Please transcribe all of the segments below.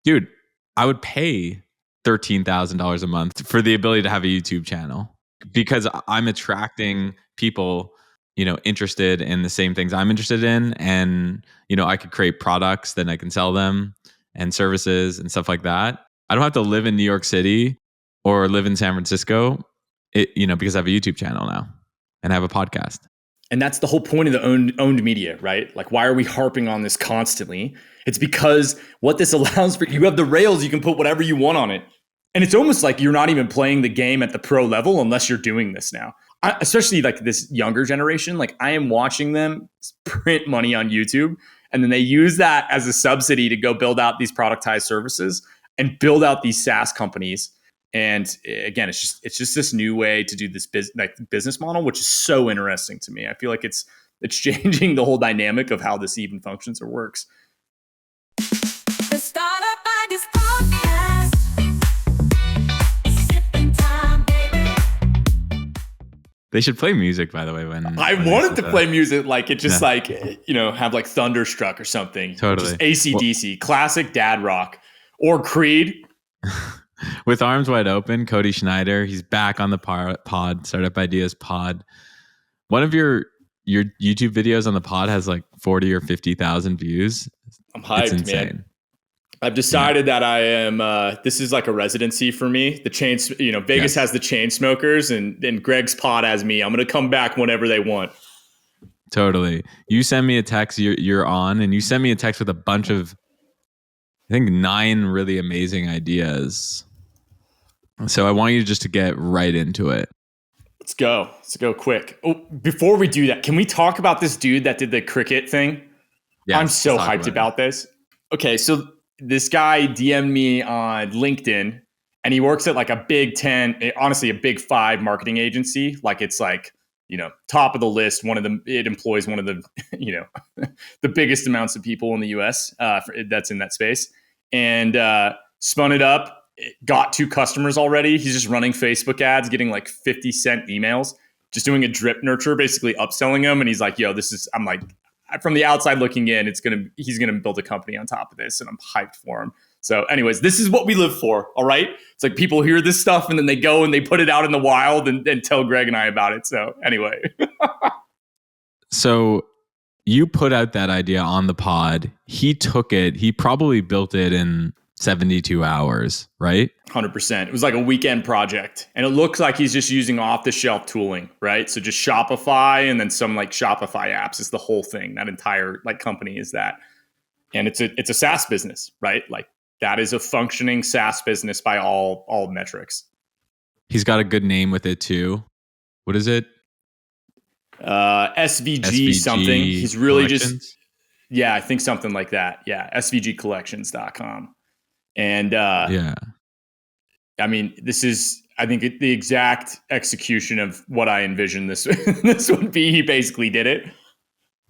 Dude, I would pay $13,000 a month for the ability to have a YouTube channel because I'm attracting people, interested in the same things I'm interested in. And, I could create products, then I can sell them and services and stuff like that. I don't have to live in New York City or live in San Francisco, because I have a YouTube channel now and I have a podcast. And that's the whole point of the owned media, right? Like, why are we harping on this constantly? It's because what this allows for, you have the rails, you can put whatever you want on it. And it's almost like you're not even playing the game at the pro level unless you're doing this now. Especially like this younger generation, like I am watching them print money on YouTube. And then they use that as a subsidy to go build out these productized services and build out these SaaS companies. And again, it's just this new way to do this business model, which is so interesting to me. I feel like it's changing the whole dynamic of how this even functions or works. They should play music, by the way. When I wanted to play music, like it just have like Thunderstruck or something. Totally. Just AC/DC, classic dad rock, or Creed. With arms wide open, Cody Schneider, he's back on the pod, Startup Ideas pod. One of your YouTube videos on the pod has like 40 or 50,000 views. I'm hyped, it's insane. Man. I've decided that I am, this is like a residency for me. Vegas has the chain smokers and Greg's pod has me. I'm going to come back whenever they want. Totally. You send me a text, you're on, and you send me a text with a bunch of, I think 9 really amazing ideas. So I want you just to get right into it. Let's go quick. Oh, before we do that, can we talk about this dude that did the cricket thing? Yes, I'm so hyped about this. Okay, so this guy DM'd me on LinkedIn and he works at like a big 10, honestly, a big 5 marketing agency. Like it's like, top of the list. It employs one of the, the biggest amounts of people in the US that's in that space. And spun it up. Got 2 customers already. He's just running Facebook ads, getting like 50-cent emails, just doing a drip nurture, basically upselling them. And he's like, I'm like, from the outside looking in, he's going to build a company on top of this. And I'm hyped for him. So anyways, this is what we live for. All right. It's like people hear this stuff and then they go and they put it out in the wild and tell Greg and I about it. So anyway. So you put out that idea on the pod. He took it. He probably built it in 72 hours, right? 100%. It was like a weekend project. And it looks like he's just using off-the-shelf tooling, right? So just Shopify and then some like Shopify apps is the whole thing. That entire like company is that. And it's a SaaS business, right? Like that is a functioning SaaS business by all metrics. He's got a good name with it too. What is it? SVG something. He's really I think something like that. Yeah, svgcollections.com. And I mean, this is, I think, the exact execution of what I envisioned this would be. He basically did it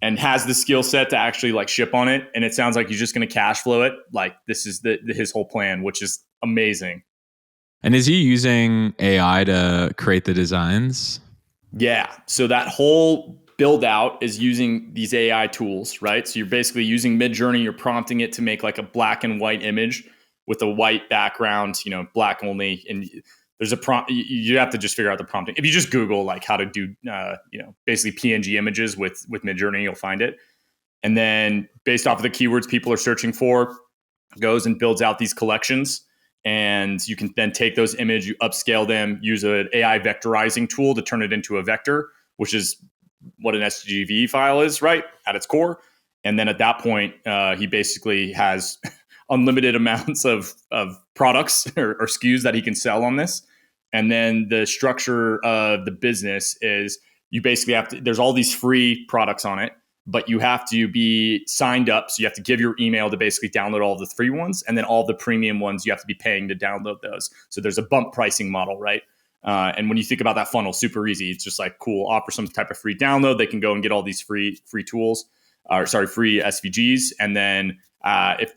and has the skill set to actually like ship on it. And it sounds like he's just going to cash flow it. Like this is his whole plan, which is amazing. And is he using AI to create the designs? Yeah. So that whole build out is using these AI tools, right? So you're basically using Midjourney, you're prompting it to make like a black and white image with a white background, black only. And there's a prompt, you have to just figure out the prompting. If you just Google like how to do, basically PNG images with Midjourney, you'll find it. And then based off of the keywords people are searching for, goes and builds out these collections. And you can then take those images, you upscale them, use an AI vectorizing tool to turn it into a vector, which is what an SGV file is, right, at its core. And then at that point, he basically has unlimited amounts of products or SKUs that he can sell on this. And then the structure of the business is you basically have to, there's all these free products on it, but you have to be signed up. So you have to give your email to basically download all of the free ones. And then all the premium ones, you have to be paying to download those. So there's a bump pricing model, right? And when you think about that funnel, super easy. It's just like, cool, offer some type of free download. They can go and get all these free tools, free SVGs. And then if,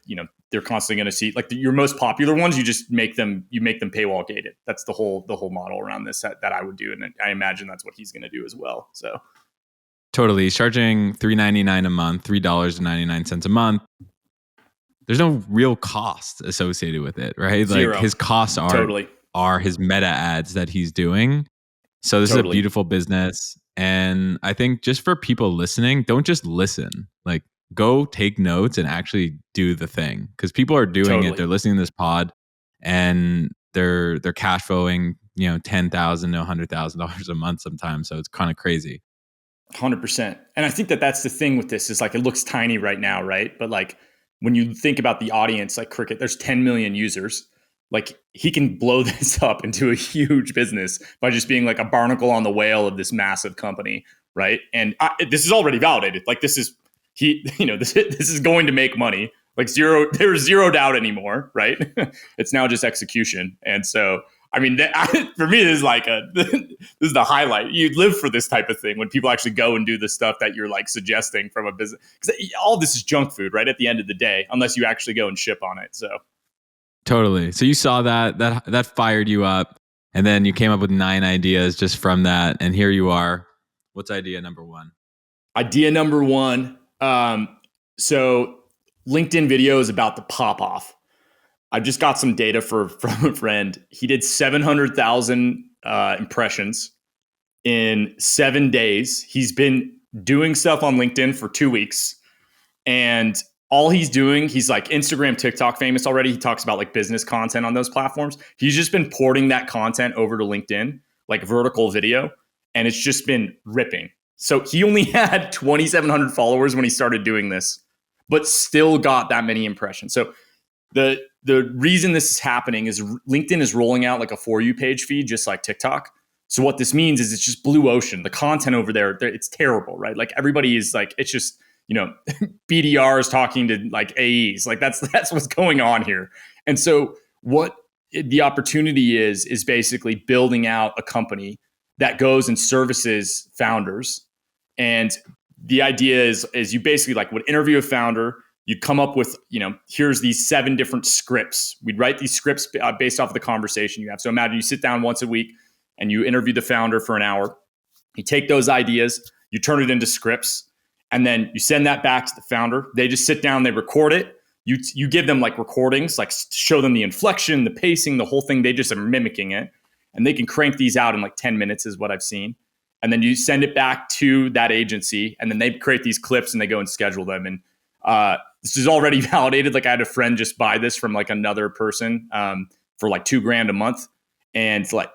they're constantly going to see like your most popular ones, you make them paywall gated. That's the whole model around this that I would do. And I imagine that's what he's going to do as well. So totally. He's charging $3.99 a month, $3.99 a month. there's no real cost associated with it, right? Like Zero. his costs Totally. are his meta ads that he's doing. So this is a Totally. beautiful business. And I think just for people listening, don't just listen. Like go take notes and actually do the thing. Because people are doing it. Totally. They're listening to this pod and they're cash flowing, $10,000 to $100,000 a month sometimes. So it's kind of crazy. 100%. And I think that's the thing with this is like, it looks tiny right now, right? But like when you think about the audience, like Cricket, there's 10 million users. Like he can blow this up into a huge business by just being like a barnacle on the whale of this massive company, right? And this is already validated. Like this is this is going to make money. Like there's zero doubt anymore, right? It's now just execution. And so I mean, for me, this is like this is the highlight. You live for this type of thing when people actually go and do the stuff that you're like suggesting from a business. Because all this is junk food, right? At the end of the day, unless you actually go and ship on it. So totally. So you saw that fired you up, and then you came up with 9 ideas just from that, and here you are. What's idea number 1? Idea number 1. So LinkedIn video is about to pop off. I just got some data from a friend. He did 700,000 impressions in 7 days. He's been doing stuff on LinkedIn for 2 weeks. And all he's doing, he's like Instagram, TikTok famous already. He talks about like business content on those platforms. He's just been porting that content over to LinkedIn, like vertical video. And it's just been ripping. So he only had 2,700 followers when he started doing this, but still got that many impressions. So the reason this is happening is LinkedIn is rolling out like a For You page feed, just like TikTok. So what this means is it's just blue ocean. The content over there, it's terrible, right? Like everybody is like, it's just, BDRs talking to like AEs. Like that's what's going on here. And so what the opportunity is basically building out a company that goes and services founders. And the idea is you basically like would interview a founder. You'd come up with, here's these 7 different scripts. We'd write these scripts based off of the conversation you have. So imagine you sit down once a week and you interview the founder for an hour. You take those ideas, you turn it into scripts, and then you send that back to the founder. They just sit down, they record it. You give them like recordings, like show them the inflection, the pacing, the whole thing. They just are mimicking it. And they can crank these out in like 10 minutes is what I've seen. And then you send it back to that agency, and then they create these clips and they go and schedule them. And this is already validated. Like I had a friend just buy this from like another person for like $2,000 a month. And it's like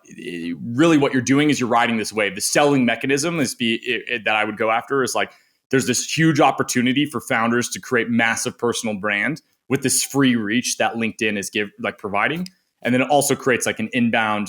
really what you're doing is you're riding this wave. The selling mechanism that I would go after is like, there's this huge opportunity for founders to create massive personal brand with this free reach that LinkedIn is providing. And then it also creates like an inbound,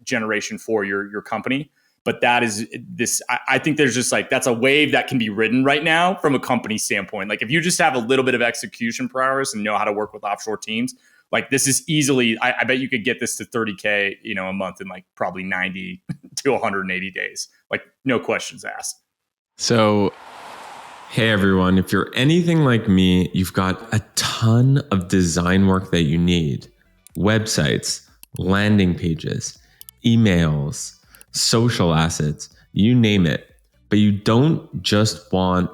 generation for your company. But that is this, I think there's just like, that's a wave that can be ridden right now from a company standpoint. Like if you just have a little bit of execution prowess and know how to work with offshore teams, like this is easily, I bet you could get this to 30K, a month in like probably 90 to 180 days. Like no questions asked. So, hey everyone, if you're anything like me, you've got a ton of design work that you need. Websites, landing pages, emails, social assets, you name it. But you don't just want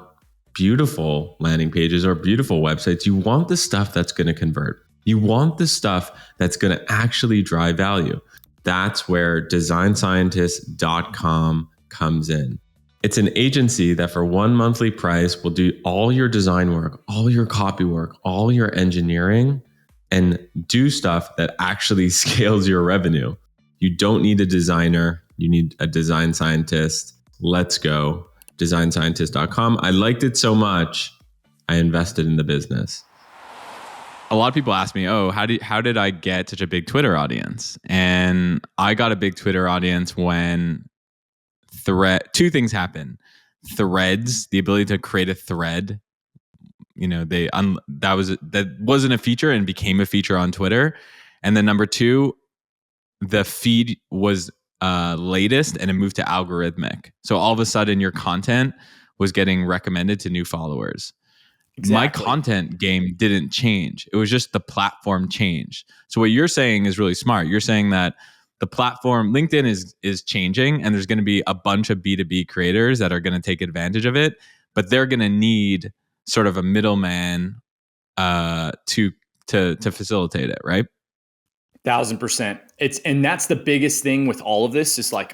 beautiful landing pages or beautiful websites. You want the stuff that's going to convert. You want the stuff that's going to actually drive value. That's where designscientist.com comes in. It's an agency that for one monthly price will do all your design work, all your copy work, all your engineering, and do stuff that actually scales your revenue. You don't need a designer. You need a design scientist. Let's go. Designscientist.com. I liked it so much, I invested in the business. A lot of people ask me, how did I get such a big Twitter audience? And I got a big Twitter audience when two things happen. Threads, the ability to create a thread, that wasn't a feature and became a feature on Twitter. And then number 2, the feed was latest and it moved to algorithmic. So all of a sudden your content was getting recommended to new followers. Exactly. My content game didn't change. It was just the platform changed. So what you're saying is really smart. You're saying that the platform, LinkedIn is changing, and there's going to be a bunch of B2B creators that are going to take advantage of it, but they're going to need sort of a middleman to facilitate it, right? 1,000%. And that's the biggest thing with all of this is like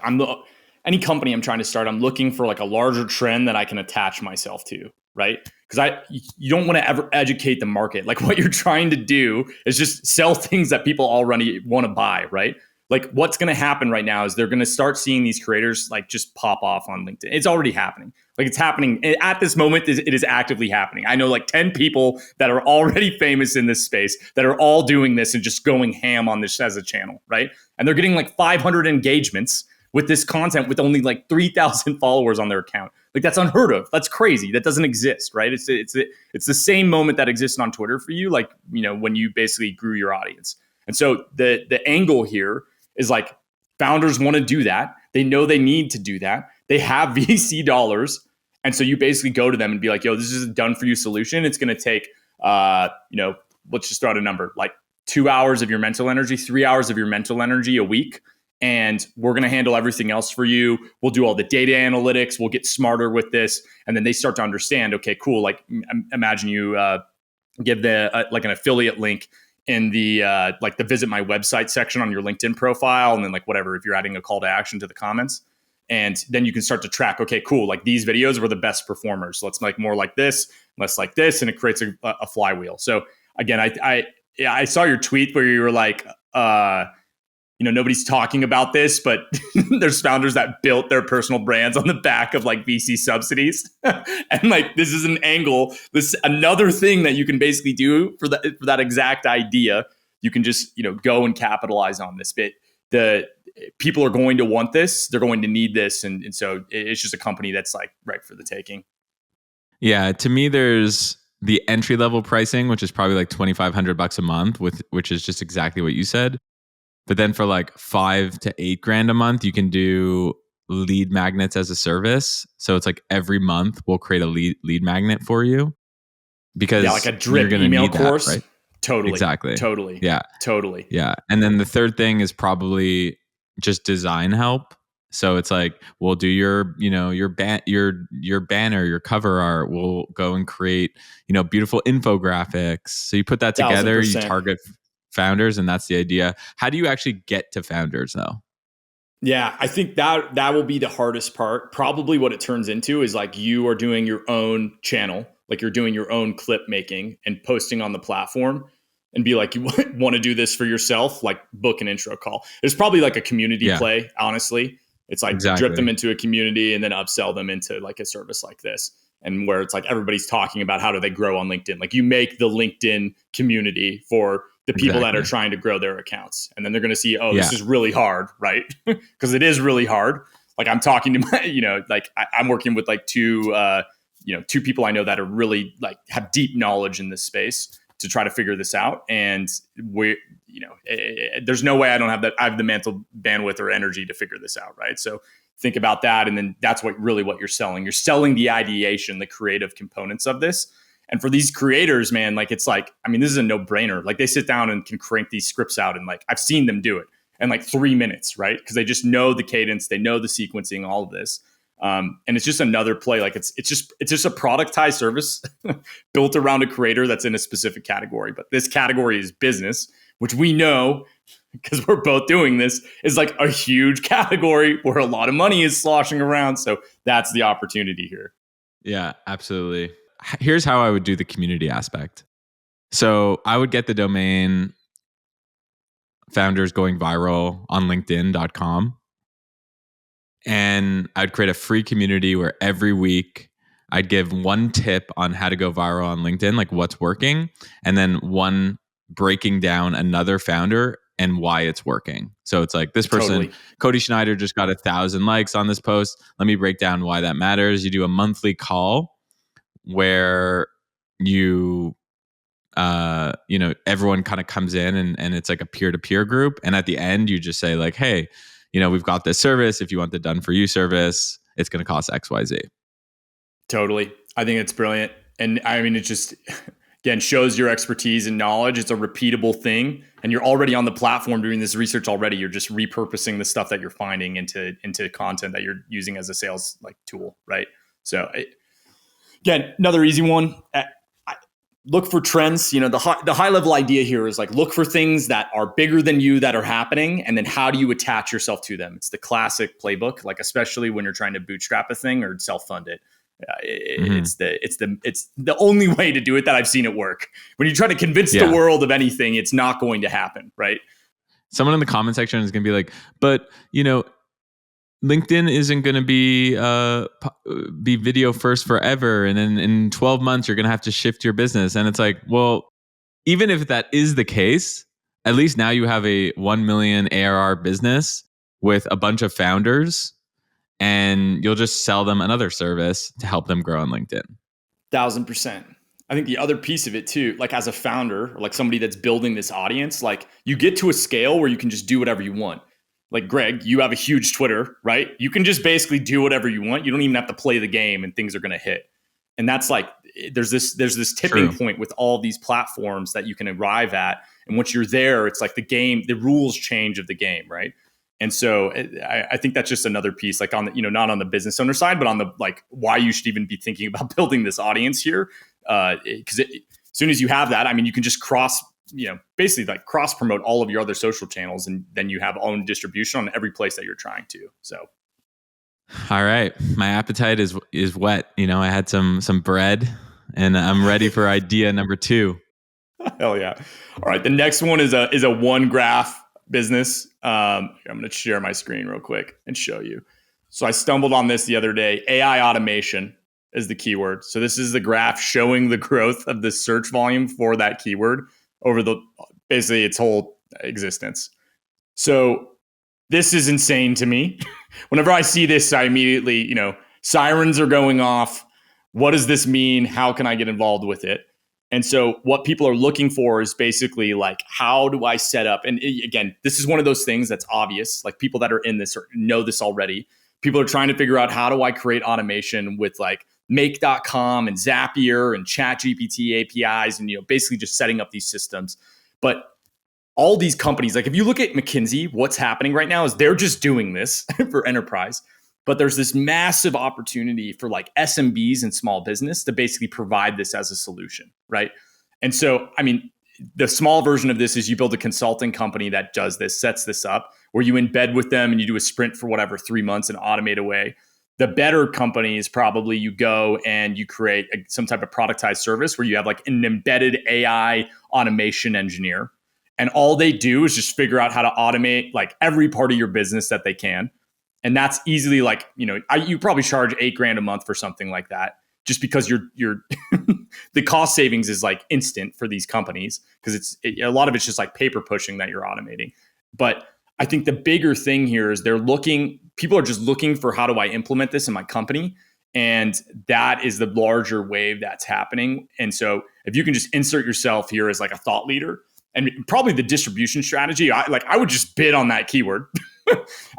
any company I'm trying to start, I'm looking for like a larger trend that I can attach myself to, right? Because you don't want to ever educate the market. Like what you're trying to do is just sell things that people already want to buy, right? Like what's going to happen right now is they're going to start seeing these creators like just pop off on LinkedIn. It's already happening. Like it's happening at this moment. It is actively happening. I know like 10 people that are already famous in this space that are all doing this and just going ham on this as a channel, right? And they're getting like 500 engagements with this content with only like 3,000 followers on their account. Like that's unheard of. That's crazy. That doesn't exist, right? It's the same moment that existed on Twitter for you, like when you basically grew your audience. And so the angle here is like founders want to do that. They know they need to do that. They have VC dollars. And so you basically go to them and be like, yo, this is a done for you solution. It's going to take, let's just throw out a number, like 2 hours of your mental energy, 3 hours of your mental energy a week. And we're going to handle everything else for you. We'll do all the data analytics. We'll get smarter with this. And then they start to understand, okay, cool. Like imagine you give like an affiliate link in the like the visit my website section on your LinkedIn profile. And then like whatever, if you're adding a call to action to the comments. And then you can start to track, okay, cool. Like these videos were the best performers. Let's make more like this, less like this. And it creates a flywheel. So again, I saw your tweet where you were like, nobody's talking about this, but there's founders that built their personal brands on the back of like VC subsidies. And like, this is an angle, another thing that you can basically do for that exact idea. You can just, go and capitalize on this bit. The people are going to want this. They're going to need this. And so it's just a company that's like right for the taking. Yeah. To me, there's the entry level pricing, which is probably like $2,500 a month, which is just exactly what you said. But then for like $5,000 to $8,000 a month, you can do lead magnets as a service. So it's like every month we'll create a lead magnet for you because like a drip email course. That, right? Totally. Exactly. Totally. Yeah. Totally. Yeah. And then the third thing is probably just design help. So it's like we'll do your banner, your cover art. We'll go and create beautiful infographics. So you put that together. 1,000%. You target founders, and that's the idea. How do you actually get to founders though? Yeah, I think that will be the hardest part. Probably what it turns into is like you are doing your own channel, like you're doing your own clip making and posting on the platform and be like, you want to do this for yourself, like book an intro call. There's probably like a community play, honestly. It's like drip them into a community and then upsell them into like a service like this. And where it's like everybody's talking about how do they grow on LinkedIn. Like you make the LinkedIn community for the people that are trying to grow their accounts. And then they're going to see, this is really hard, right? Because it is really hard. Like I'm talking to my, I'm working with like two people I know that are really like have deep knowledge in this space to try to figure this out. And there's no way I have the mental bandwidth or energy to figure this out, right? So think about that. And then that's what you're selling. You're selling the ideation, the creative components of this. And for these creators, man, like it's like, I mean, this is a no-brainer. Like they sit down and can crank these scripts out and like I've seen them do it in like 3 minutes, right? Because they just know the cadence, they know the sequencing, all of this. And it's just another play. Like it's just a productized service built around a creator that's in a specific category. But this category is business, which we know because we're both doing this is like a huge category where a lot of money is sloshing around. So that's the opportunity here. Yeah, absolutely. Here's how I would do the community aspect. So I would get the domain founders going viral on LinkedIn.com. And I'd create a free community where every week I'd give one tip on how to go viral on LinkedIn, like what's working, and then one breaking down another founder and why it's working. So it's like this person, CODY Schneider, just got 1,000 likes on this post. Let me break down why that matters. You do a monthly call where you everyone kind of comes in and it's like a peer-to-peer group. And at the end, you just say like, hey, we've got this service. If you want the done for you service, it's going to cost XYZ. Totally. I think it's brilliant. And I mean, it just, again, shows your expertise and knowledge. It's a repeatable thing. And you're already on the platform doing this research already. You're just repurposing the stuff that you're finding into content that you're using as a sales like tool, right? So again, another easy one. look for trends. You know, the high level idea here is like, look for things that are bigger than you that are happening. And then how do you attach yourself to them? It's the classic playbook, like, especially when you're trying to bootstrap a thing or self-fund it. It's the only way to do it that I've seen it work. When you try to convince the world of anything, it's not going to happen, right? Someone in the comment section is going to be like, but you know, LinkedIn isn't going to be video first forever, and then in 12 months you're going to have to shift your business. And it's like, well, even if that is the case, at least now you have a 1 million ARR business with a bunch of founders, and you'll just sell them another service to help them grow on LinkedIn. 1,000%. I think the other piece of it too, like as a founder, or like somebody that's building this audience, like you get to a scale where you can just do whatever you want. Like Greg, you have a huge Twitter, right? You can just basically do whatever you want. You don't even have to play the game and things are going to hit. And that's like, there's this tipping point with all these platforms that you can arrive at. And once you're there, it's like the rules change of the game, right? And so I think that's just another piece, like on the, not on the business owner side, but on the, like, why you should even be thinking about building this audience here. Because as soon as you have that, I mean, you can just basically like cross promote all of your other social channels, and then you have own distribution on every place that you're trying to. So, all right, my appetite is wet. I had some bread, and I'm ready for idea number 2. Hell yeah! All right, the next one is a one graph business. I'm going to share my screen real quick and show you. So I stumbled on this the other day. AI automation is the keyword. So this is the graph showing the growth of the search volume for that keyword over basically its whole existence. So this is insane to me. Whenever I see this, I immediately, sirens are going off. What does this mean? How can I get involved with it? And so what people are looking for is basically like, how do I set up? And again, this is one of those things that's obvious. Like people that are in this know this already. People are trying to figure out, how do I create automation with like Make.com and Zapier and ChatGPT APIs, and basically just setting up these systems. But all these companies, like if you look at McKinsey, what's happening right now is they're just doing this for enterprise. But there's this massive opportunity for like SMBs and small business to basically provide this as a solution, right? And so, I mean, the small version of this is you build a consulting company that does this, sets this up, where you embed with them and you do a sprint for whatever 3 months and automate away. The better company is probably you go and you create some type of productized service where you have like an embedded AI automation engineer. And all they do is just figure out how to automate like every part of your business that they can. And that's easily like, you probably charge $8,000 a month for something like that, just because you're the cost savings is like instant for these companies, because a lot of it's just like paper pushing that you're automating. But I think the bigger thing here is people are just looking for, how do I implement this in my company? And that is the larger wave that's happening. And so if you can just insert yourself here as like a thought leader, and probably the distribution strategy, I would just bid on that keyword.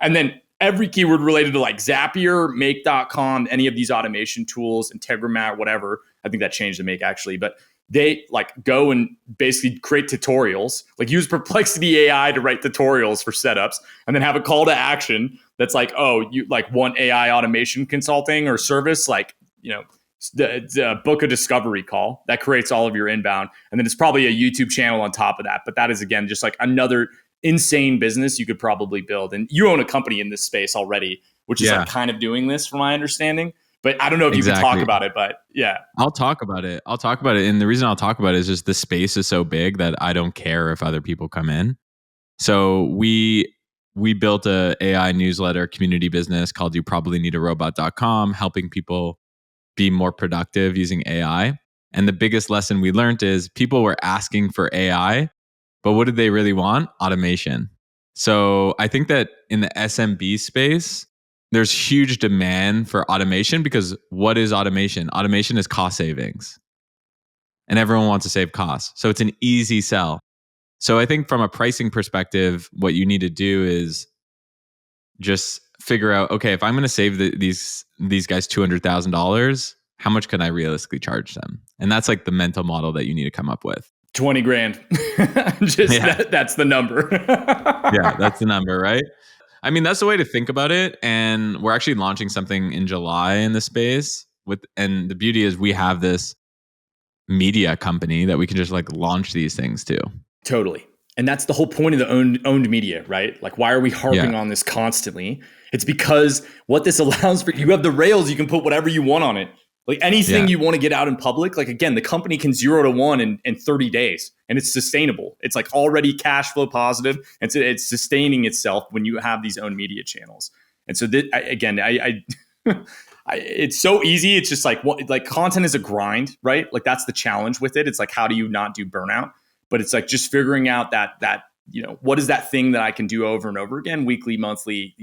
And then every keyword related to like Zapier, Make.com, any of these automation tools, Integromat, whatever. I think that changed to Make actually, but they like go and basically create tutorials, like use Perplexity AI to write tutorials for setups, and then have a call to action that's like, oh, you like want AI automation consulting or service, like, the book a discovery call that creates all of your inbound. And then it's probably a YouTube channel on top of that. But that is, again, just like another insane business you could probably build. And you own a company in this space already, which is like kind of doing this from my understanding. But I don't know if you can talk about it, but yeah. I'll talk about it. And the reason I'll talk about it is just the space is so big that I don't care if other people come in. So we built a AI newsletter community business called YouProbablyNeedARobot.com, helping people be more productive using AI. And the biggest lesson we learned is people were asking for AI, but what did they really want? Automation. So I think that in the SMB space, there's huge demand for automation, because what is automation? Automation is cost savings. And everyone wants to save costs. So it's an easy sell. So I think from a pricing perspective, what you need to do is just figure out, okay, if I'm going to save these guys $200,000, how much can I realistically charge them? And that's like the mental model that you need to come up with. $20,000. That's the number. Yeah, that's the number, right? I mean, that's the way to think about it. And we're actually launching something in July in the space and the beauty is we have this media company that we can just like launch these things to. Totally. And that's the whole point of the owned media, right? Like, why are we harping on this constantly? It's because what this allows for, you have the rails, you can put whatever you want on it. Like anything you want to get out in public, like again, the company can 0 to 1 in 30 days and it's sustainable. It's like already cash flow positive. And so it's sustaining itself when you have these own media channels. And so it's so easy. It's just like content is a grind, right? Like that's the challenge with it. It's like, how do you not do burnout? But it's like just figuring out that what is that thing that I can do over and over again, weekly, monthly,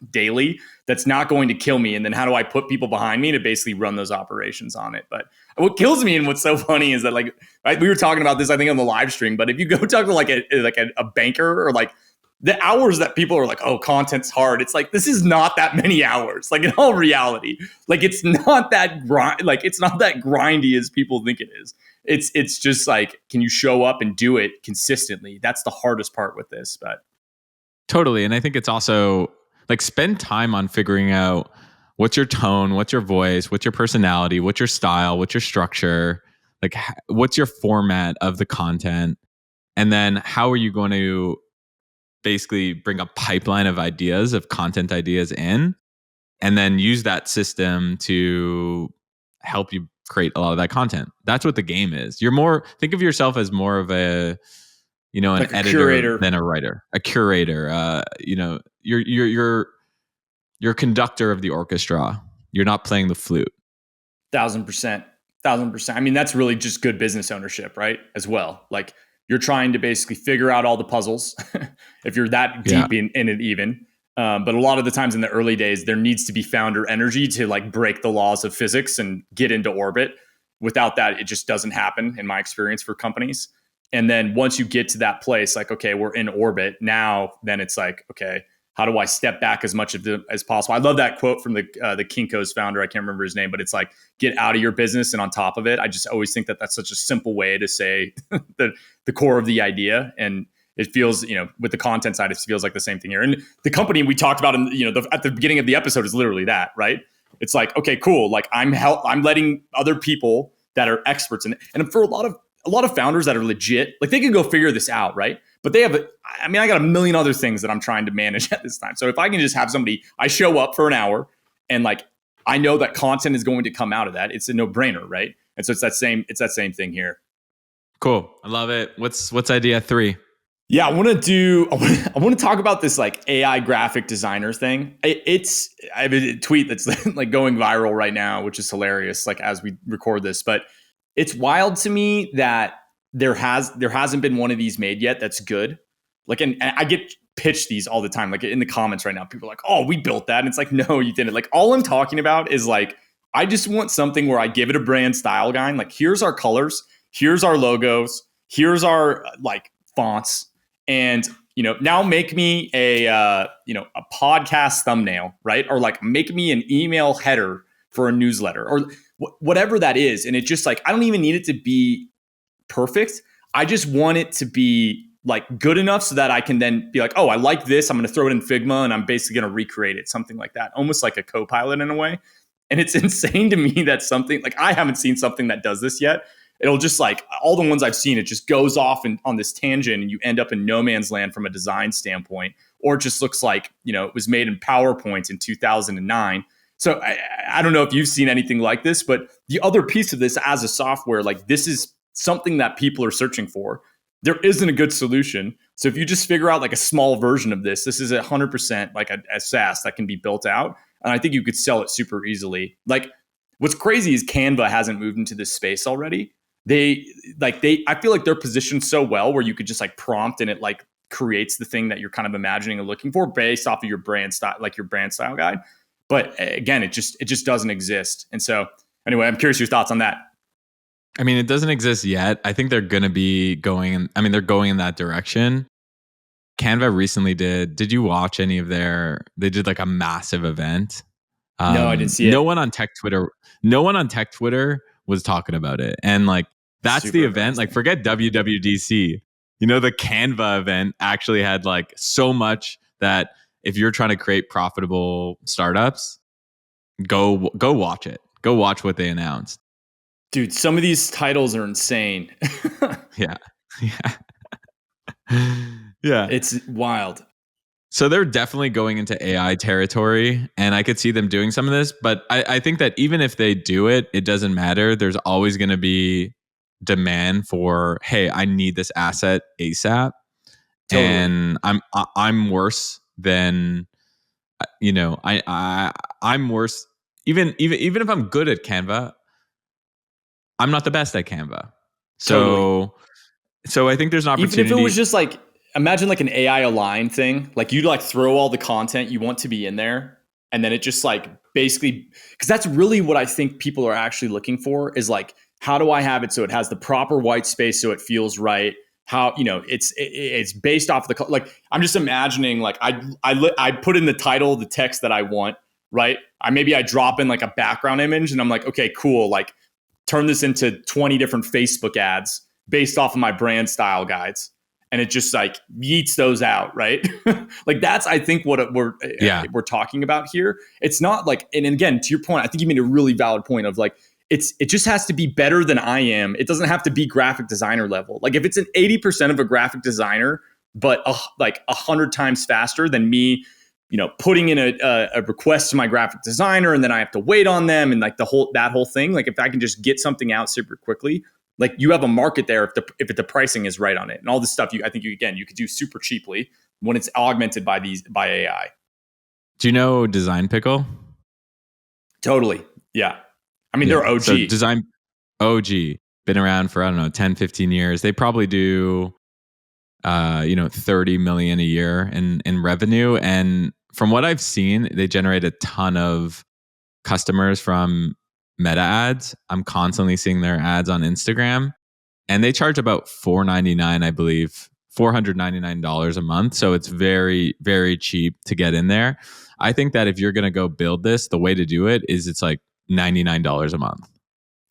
daily, that's not going to kill me. And then how do I put people behind me to basically run those operations on it? But what kills me and what's so funny is that we were talking about this, I think on the live stream, but if you go talk to like a banker or like the hours that people are like, oh, content's hard. It's like, this is not that many hours. Like in all reality, like it's not that it's not that grindy as people think it is. It's just like, can you show up and do it consistently? That's the hardest part with this, but totally. And I think it's also like spend time on figuring out what's your tone, what's your voice, what's your personality, what's your style, what's your structure, like what's your format of the content, and then how are you going to basically bring a pipeline of ideas, of content ideas in, and then use that system to help you create a lot of that content. That's what the game is. Think of yourself as more of an like editor curator than a writer, a curator. You're conductor of the orchestra. You're not playing the flute. 1,000%. I mean, that's really just good business ownership, right? As well. Like you're trying to basically figure out all the puzzles if you're that deep in it even. But a lot of the times in the early days, there needs to be founder energy to like break the laws of physics and get into orbit. Without that, it just doesn't happen in my experience for companies. And then once you get to that place, like, okay, we're in orbit now, then it's like, okay, how do I step back as much as possible? I love that quote from the Kinko's founder. I can't remember his name, but it's like, get out of your business and on top of it. I just always think that that's such a simple way to say the core of the idea. And it feels, with the content side, it feels like the same thing here. And the company we talked about at the beginning of the episode is literally that, right? It's like, okay, cool. Like I'm letting other people that are experts in it. And for a lot of founders that are legit, like they can go figure this out, right? But they have, I got a million other things that I'm trying to manage at this time. So if I can just have somebody, I show up for an hour and like, I know that content is going to come out of that. It's a no brainer, right? And so it's that same thing here. Cool. I love it. What's idea 3? Yeah, I want to talk about this like AI graphic designer thing. I have a tweet that's like going viral right now, which is hilarious, like as we record this, but it's wild to me that there hasn't been one of these made yet that's good. Like, and I get pitched these all the time, like in the comments right now, people are like, oh, we built that. And it's like, no, you didn't. Like all I'm talking about is like, I just want something where I give it a brand style guide. Like, here's our colors, here's our logos, here's our like fonts. And, now make me a podcast thumbnail, right? Or like make me an email header for a newsletter or whatever that is. And it just like, I don't even need it to be perfect. I just want it to be like good enough so that I can then be like, oh, I like this. I'm going to throw it in Figma and I'm basically going to recreate it. Something like that. Almost like a co-pilot in a way. And it's insane to me that something like I haven't seen something that does this yet. It'll just like all the ones I've seen, it just goes off on this tangent and you end up in no man's land from a design standpoint, or it just looks like, it was made in PowerPoint in 2009. So I don't know if you've seen anything like this, but the other piece of this as a software, like this is something that people are searching for. There isn't a good solution. So if you just figure out like a small version of this is 100% like a SaaS that can be built out. And I think you could sell it super easily. Like what's crazy is Canva hasn't moved into this space already. I feel like they're positioned so well where you could just like prompt and it like creates the thing that you're kind of imagining and looking for based off of your brand style, like your brand style guide. But again, it just doesn't exist. And so anyway, I'm curious your thoughts on that. I mean, it doesn't exist yet. I think they're going to be going, they're going in that direction. Canva recently did you watch any of they did like a massive event. No, I didn't see it. No one on tech Twitter was talking about it. And like, that's super the event. Like forget WWDC, the Canva event actually had like so much that if you're trying to create profitable startups, go watch it. Go watch what they announced. Dude, some of these titles are insane. Yeah. Yeah. Yeah. It's wild. So they're definitely going into AI territory, and I could see them doing some of this. But I think that even if they do it, it doesn't matter. There's always going to be demand for, hey, I need this asset ASAP, Totally. and I'm worse than I'm worse. Even if I'm good at Canva, I'm not the best at Canva. Totally. So I think there's an Even if it was opportunity. just like, imagine like an AI align thing, like you like throw all the content you want to be in there, and then it just like basically, because that's really what I think people are actually looking for is like, how do I have it so it has the proper white space so it feels right? How, it's based off the like, I'm just imagining like I put in the title, the text that I want, right? I drop in like a background image and I'm like, okay, cool, like turn this into 20 different Facebook ads based off of my brand style guides. And it just like yeets those out, right? Like that's, I think, what we're talking about here. It's not like, and again, to your point, I think you made a really valid point of like, it just has to be better than I am. It doesn't have to be graphic designer level. Like if it's an 80% of a graphic designer, but like 100 times faster than me, putting in a request to my graphic designer and then I have to wait on them and like that whole thing. Like if I can just get something out super quickly, like you have a market there if the pricing is right on it and all this stuff. I think you could do super cheaply when it's augmented by AI. Do you know Design Pickle? Totally. Yeah. I mean, Yeah. they're OG. So Design OG, been around for, I don't know, 10, 15 years. They probably do 30 million a year in revenue. And from what I've seen, they generate a ton of customers from Meta ads. I'm constantly seeing their ads on Instagram, and they charge about $4.99, I believe, $499 a month. So it's very, very cheap to get in there. I think that if you're going to go build this, the way to do it is it's like $99 a month.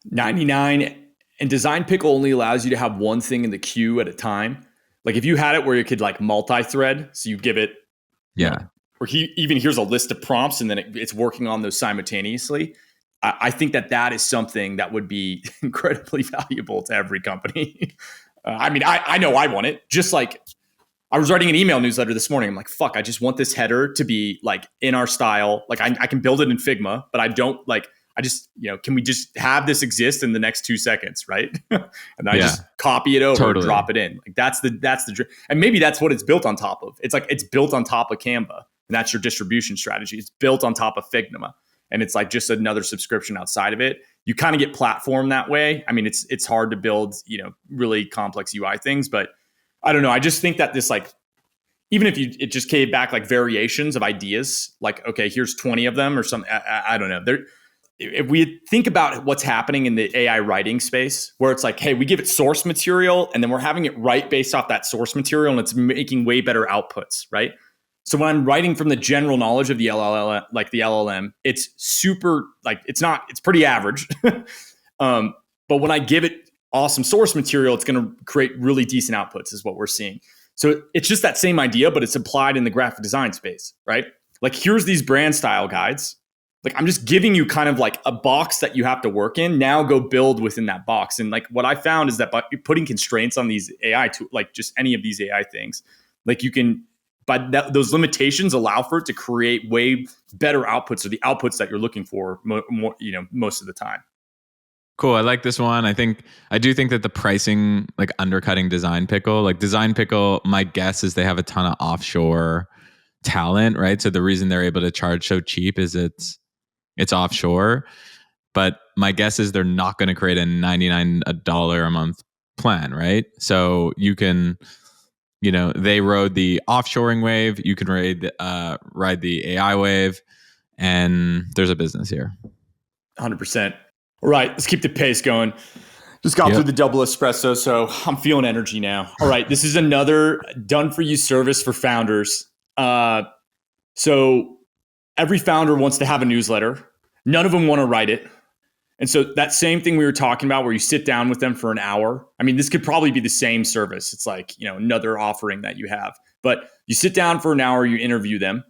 99. And Design Pickle only allows you to have one thing in the queue at a time. Like if you had it where you could like multi-thread, so you give it, or here's a list of prompts and then it's working on those simultaneously. I think that is something that would be incredibly valuable to every company. I know I want it. Just like I was writing an email newsletter this morning. I'm like, fuck, I just want this header to be like in our style. Like I can build it in Figma, but I don't like, I just, can we just have this exist in the next 2 seconds, right? And I just copy it over and drop it in. Like that's the, and maybe that's what it's built on top of. It's like, it's built on top of Canva, and that's your distribution strategy. It's built on top of Figma, and it's like just another subscription outside of it. You kind of get platform that way. I mean, it's hard to build, really complex UI things, but I don't know. I just think that this like, even if it just came back like variations of ideas, like, okay, here's 20 of them or something. I don't know. If we think about what's happening in the AI writing space, where it's like, hey, we give it source material and then we're having it write based off that source material and it's making way better outputs, right? So when I'm writing from the general knowledge of the LLM, it's super, like, it's pretty average. But when I give it awesome source material, it's going to create really decent outputs is what we're seeing. So it's just that same idea, but it's applied in the graphic design space, right? Like here's these brand style guides. Like I'm just giving you kind of like a box that you have to work in. Now go build within that box. And like what I found is that by putting constraints on these AI like just any of these AI things, like you can, those limitations allow for it to create way better outputs, or the outputs that you're looking for most of the time. Cool. I like this one. I do think that the pricing, like undercutting Design Pickle, my guess is they have a ton of offshore talent, right? So the reason they're able to charge so cheap is it's offshore. But my guess is they're not going to create a $99 a month plan, right? So you can, they rode the offshoring wave. You can ride the AI wave, and there's a business here. 100%. All right, let's keep the pace going. Just got through the double espresso, so I'm feeling energy now. All right, this is another done-for-you service for founders. So every founder wants to have a newsletter. None of them want to write it. And so that same thing we were talking about where you sit down with them for an hour. I mean, this could probably be the same service. It's like, another offering that you have. But you sit down for an hour, you interview them,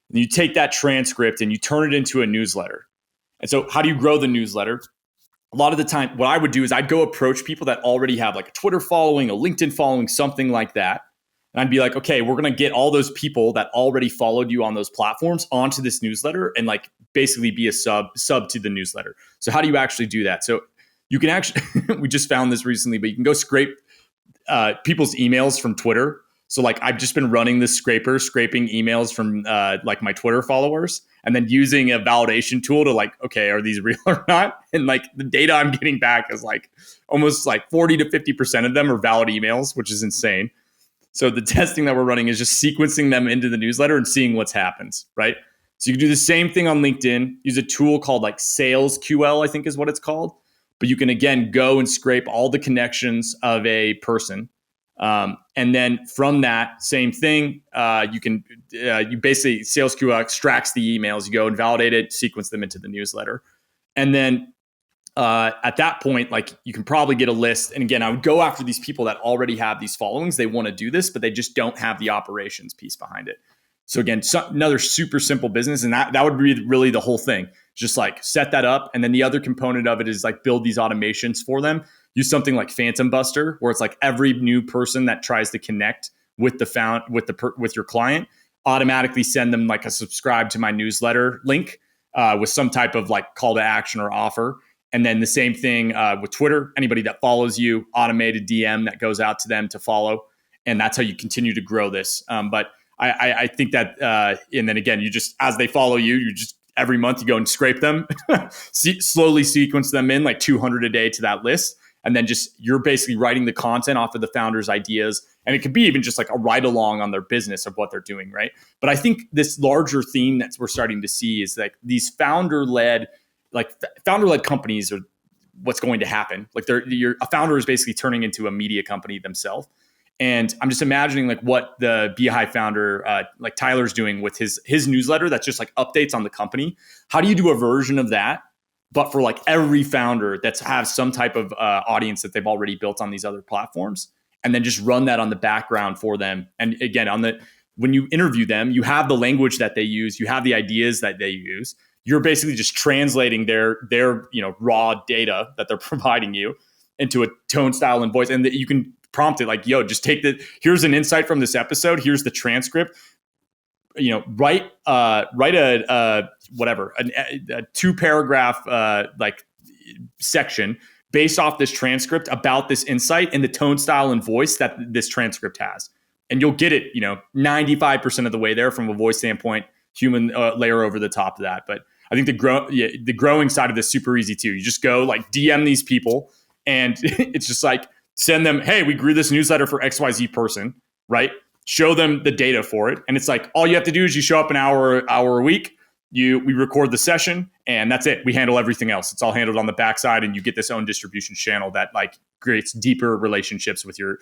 and you take that transcript and you turn it into a newsletter. And so how do you grow the newsletter? a lot of the time, what I would do is I'd go approach people that already have like a Twitter following, a LinkedIn following, something like that. And I'd be like, okay, we're going to get all those people that already followed you on those platforms onto this newsletter and like basically be a sub to the newsletter. So how do you actually do that? So you can actually, we just found this recently, but you can go scrape people's emails from Twitter. So like I've just been running this scraping emails from like my Twitter followers and then using a validation tool to like, okay, are these real or not? And like the data I'm getting back is like almost like 40 to 50% of them are valid emails, which is insane. So the testing that we're running is just sequencing them into the newsletter and seeing what happens, right? So you can do the same thing on LinkedIn, use a tool called like Sales QL, I think is what it's called. But you can, again, go and scrape all the connections of a person. And then from that same thing, you basically, Sales QL extracts the emails, you go and validate it, sequence them into the newsletter. And then at that point, like you can probably get a list. And again, I would go after these people that already have these followings. They want to do this, but they just don't have the operations piece behind it. So again, another super simple business. And that would be really the whole thing. Just like set that up. And then the other component of it is like build these automations for them. Use something like Phantom Buster, where it's like every new person that tries to connect with with your client, automatically send them like a subscribe to my newsletter link with some type of like call to action or offer. And then the same thing with Twitter. Anybody that follows you, automated DM that goes out to them to follow. And that's how you continue to grow this. But I think that, and then again, you just, as they follow you, you just, every month you go and scrape them, slowly sequence them in like 200 a day to that list. And then just, you're basically writing the content off of the founder's ideas. And it could be even just like a ride along on their business of what they're doing, right? But I think this larger theme that we're starting to see is like these founder-led companies are what's going to happen. Like a founder is basically turning into a media company themselves. And I'm just imagining like what the Beehive founder, like Tyler's doing with his newsletter that's just like updates on the company. How do you do a version of that, but for like every founder that's have some type of audience that they've already built on these other platforms, and then just run that on the background for them? And again, when you interview them, you have the language that they use, you have the ideas that they use. You're basically just translating their raw data that they're providing you into a tone, style, and voice, and you can prompt it like, yo, just take here's an insight from this episode. Here's the transcript. Write a 2-paragraph like section based off this transcript about this insight and the tone, style, and voice that this transcript has. And you'll get it, 95% of the way there from a voice standpoint, human layer over the top of that. But I think the growing side of this is super easy too. You just go like DM these people and it's just like, send them, hey, we grew this newsletter for XYZ person, right? Show them the data for it. And it's like, all you have to do is you show up an hour a week, we record the session, and that's it. We handle everything else. It's all handled on the backside, and you get this own distribution channel that like creates deeper relationships with your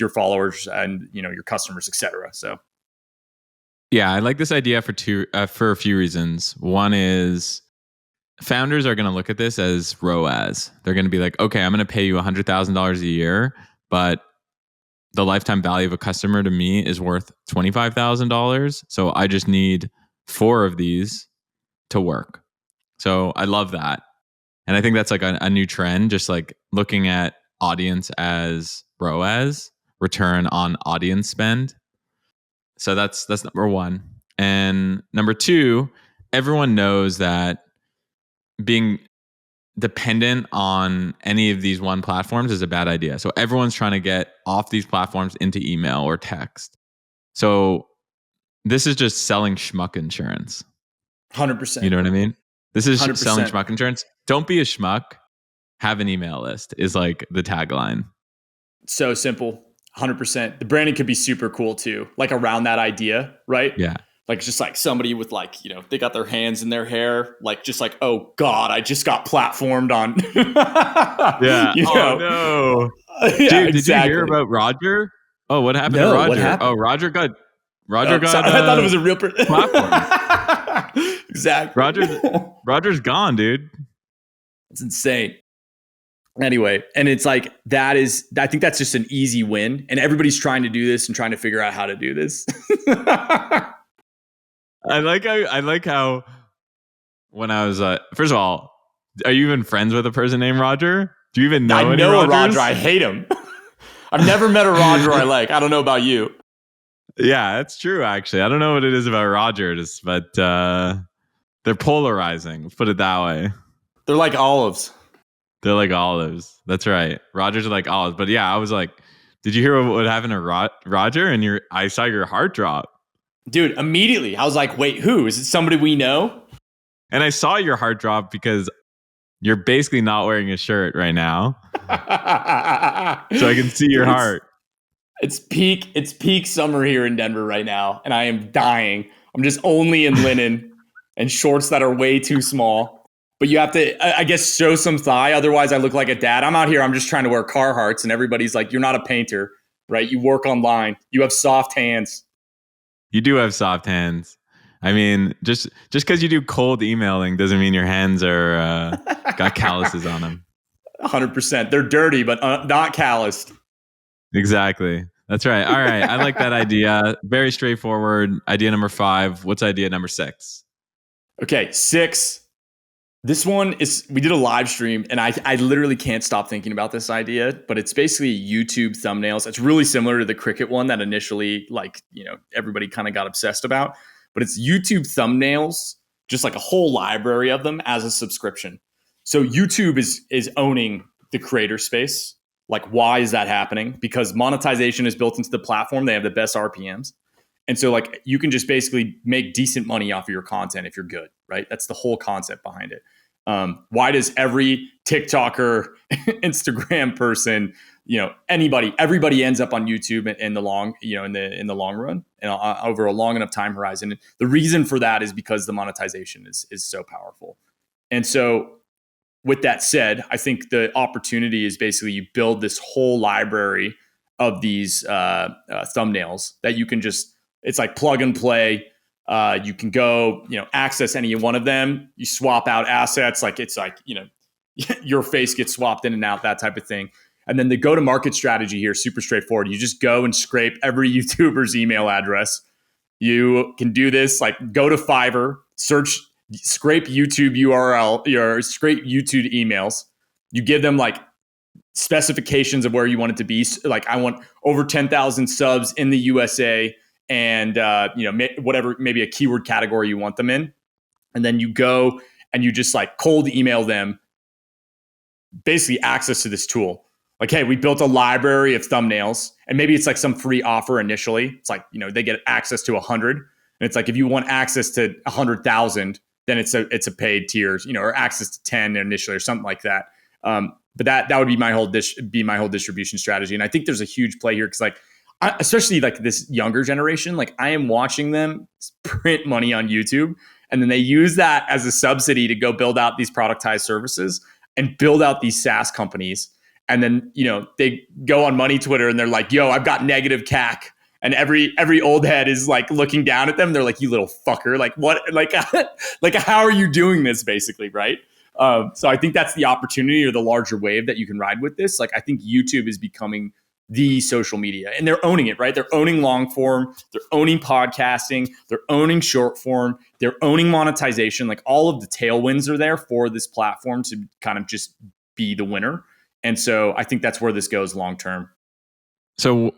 followers and your customers, et cetera. So yeah, I like this idea for a few reasons. One is founders are going to look at this as ROAS. They're going to be like, okay, I'm going to pay you $100,000 a year, but the lifetime value of a customer to me is worth $25,000. So I just need 4 of these to work. So I love that. And I think that's like a new trend, just like looking at audience as ROAS, return on audience spend. So that's number one. And number 2, everyone knows that being dependent on any of these one platforms is a bad idea. So everyone's trying to get off these platforms into email or text. So this is just selling schmuck insurance. 100%. You know what I mean? This is 100%. selling schmuck insurance. Don't be a schmuck. Have an email list is like the tagline. So simple. 100%. The branding could be super cool too, like around that idea, right? Yeah. Like just like somebody with like, they got their hands in their hair, like just like, oh God, I just got platformed on. Yeah. Oh no. Yeah, Dude, exactly. Did you hear about Roger? Oh, what happened to Roger? What happened? Oh, Roger got. I thought it was a real platform. Exactly. Roger's gone, dude. It's insane. Anyway, and it's like I think that's just an easy win, and everybody's trying to do this and trying to figure out how to do this. I like how when I was first of all, Are you even friends with a person named Roger? Do you even know I any know a Rogers? Roger. I hate him. I've never met a Roger I like. I don't know about you. Yeah, that's true, actually. I don't know what it is about Rogers, but they're polarizing. Let's put it that way. They're like olives. They're like olives. That's right. Rogers are like olives. But yeah, I was like, did you hear what happened to Roger? And I saw your heart drop. Dude, immediately. I was like, wait, who? Is it somebody we know? And I saw your heart drop because you're basically not wearing a shirt right now. So I can see your heart. It's peak summer here in Denver right now, and I am dying. I'm just only in linen and shorts that are way too small. But you have to, I guess, show some thigh. Otherwise, I look like a dad. I'm out here. I'm just trying to wear Carhartts, and everybody's like, "You're not a painter, right? You work online. You have soft hands." You do have soft hands. I mean, just because you do cold emailing doesn't mean your hands are got calluses on them. 100%. They're dirty, but not calloused. Exactly. That's right. All right. I like that idea. Very straightforward. Idea number 5. What's idea number 6? Okay, 6. This one is, we did a live stream and I literally can't stop thinking about this idea, but it's basically YouTube thumbnails. It's really similar to the Cricut one that initially, everybody kind of got obsessed about, but it's YouTube thumbnails, just like a whole library of them as a subscription. So YouTube is owning the creator space. Like, why is that happening? Because monetization is built into the platform. They have the best RPMs. And so like you can just basically make decent money off of your content if you're good, right? That's the whole concept behind it. Why does every TikToker, Instagram person, everybody ends up on YouTube in the long run and over a long enough time horizon? And the reason for that is because the monetization is so powerful. And so with that said, I think the opportunity is basically you build this whole library of these thumbnails that you can just, it's like plug and play. You can go, access any one of them. You swap out assets. Your face gets swapped in and out, that type of thing. And then the go-to-market strategy here is super straightforward. You just go and scrape every YouTuber's email address. You can do this, like go to Fiverr, scrape YouTube URL, scrape YouTube emails. You give them like specifications of where you want it to be. Like I want over 10,000 subs in the USA. And maybe a keyword category you want them in, and then you go and you just like cold email them basically access to this tool. Like, hey, we built a library of thumbnails, and maybe it's like some free offer initially. It's like, they get access to 100, and it's like if you want access to 100,000, then it's a paid tier, or access to 10 initially or something like that. But that would be my whole distribution strategy, and I think there's a huge play here because especially like this younger generation, like I am watching them print money on YouTube, and then they use that as a subsidy to go build out these productized services and build out these SaaS companies. And then, they go on Money Twitter and they're like, yo, I've got negative CAC. And every old head is like looking down at them. They're like, you little fucker. Like what? Like how are you doing this basically? Right. So I think that's the opportunity or the larger wave that you can ride with this. Like I think YouTube is becoming the social media, and they're owning it, right? They're owning long form, they're owning podcasting, they're owning short form, they're owning monetization. Like all of the tailwinds are there for this platform to kind of just be the winner. And so I think that's where this goes long term. So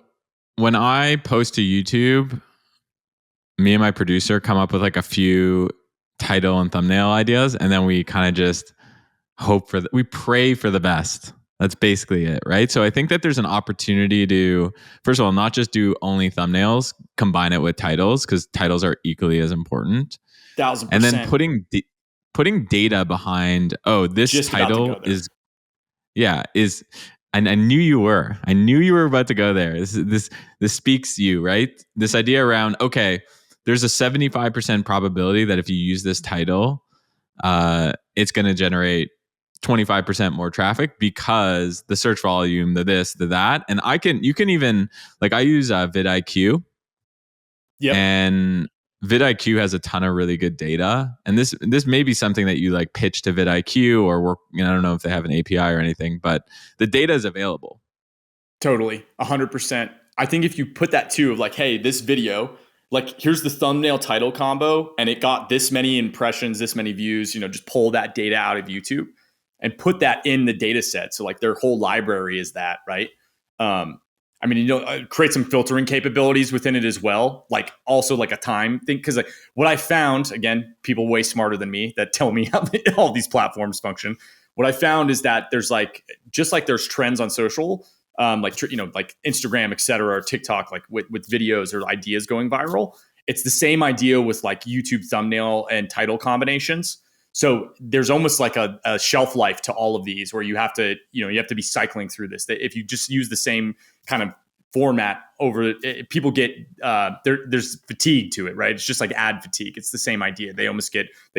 when I post to YouTube, me and my producer come up with like a few title and thumbnail ideas, and then we kind of just we pray for the best. That's basically it, right? So I think that there's an opportunity to, first of all, not just do only thumbnails, combine it with titles, because titles are equally as important. 1,000%. And then putting data behind, this just title is. And I knew you were. I knew you were about to go there. This speaks to you, right? This idea around, okay, there's a 75% probability that if you use this title, it's going to generate 25% more traffic because the search volume, the this, the that. And you can even, like I use vidIQ. Yep. And vidIQ has a ton of really good data. And this may be something that you like pitch to vidIQ or work, I don't know if they have an API or anything, but the data is available. Totally. 100%. I think if you put that too of like, hey, this video, like here's the thumbnail title combo and it got this many impressions, this many views, just pull that data out of YouTube. and put that in the data set. So like their whole library is that, right? I mean, create some filtering capabilities within it as well. Like also like a time thing. Cause like what I found, again, people way smarter than me that tell me how all these platforms function. What I found is that there's like, just like there's trends on social, like Instagram, et cetera, or TikTok, like with videos or ideas going viral. It's the same idea with like YouTube thumbnail and title combinations. So there's almost like a shelf life to all of these where you have to be cycling through this. That if you just use the same kind of format over it, people get there's fatigue to it, right? It's just like ad fatigue. It's the same idea. They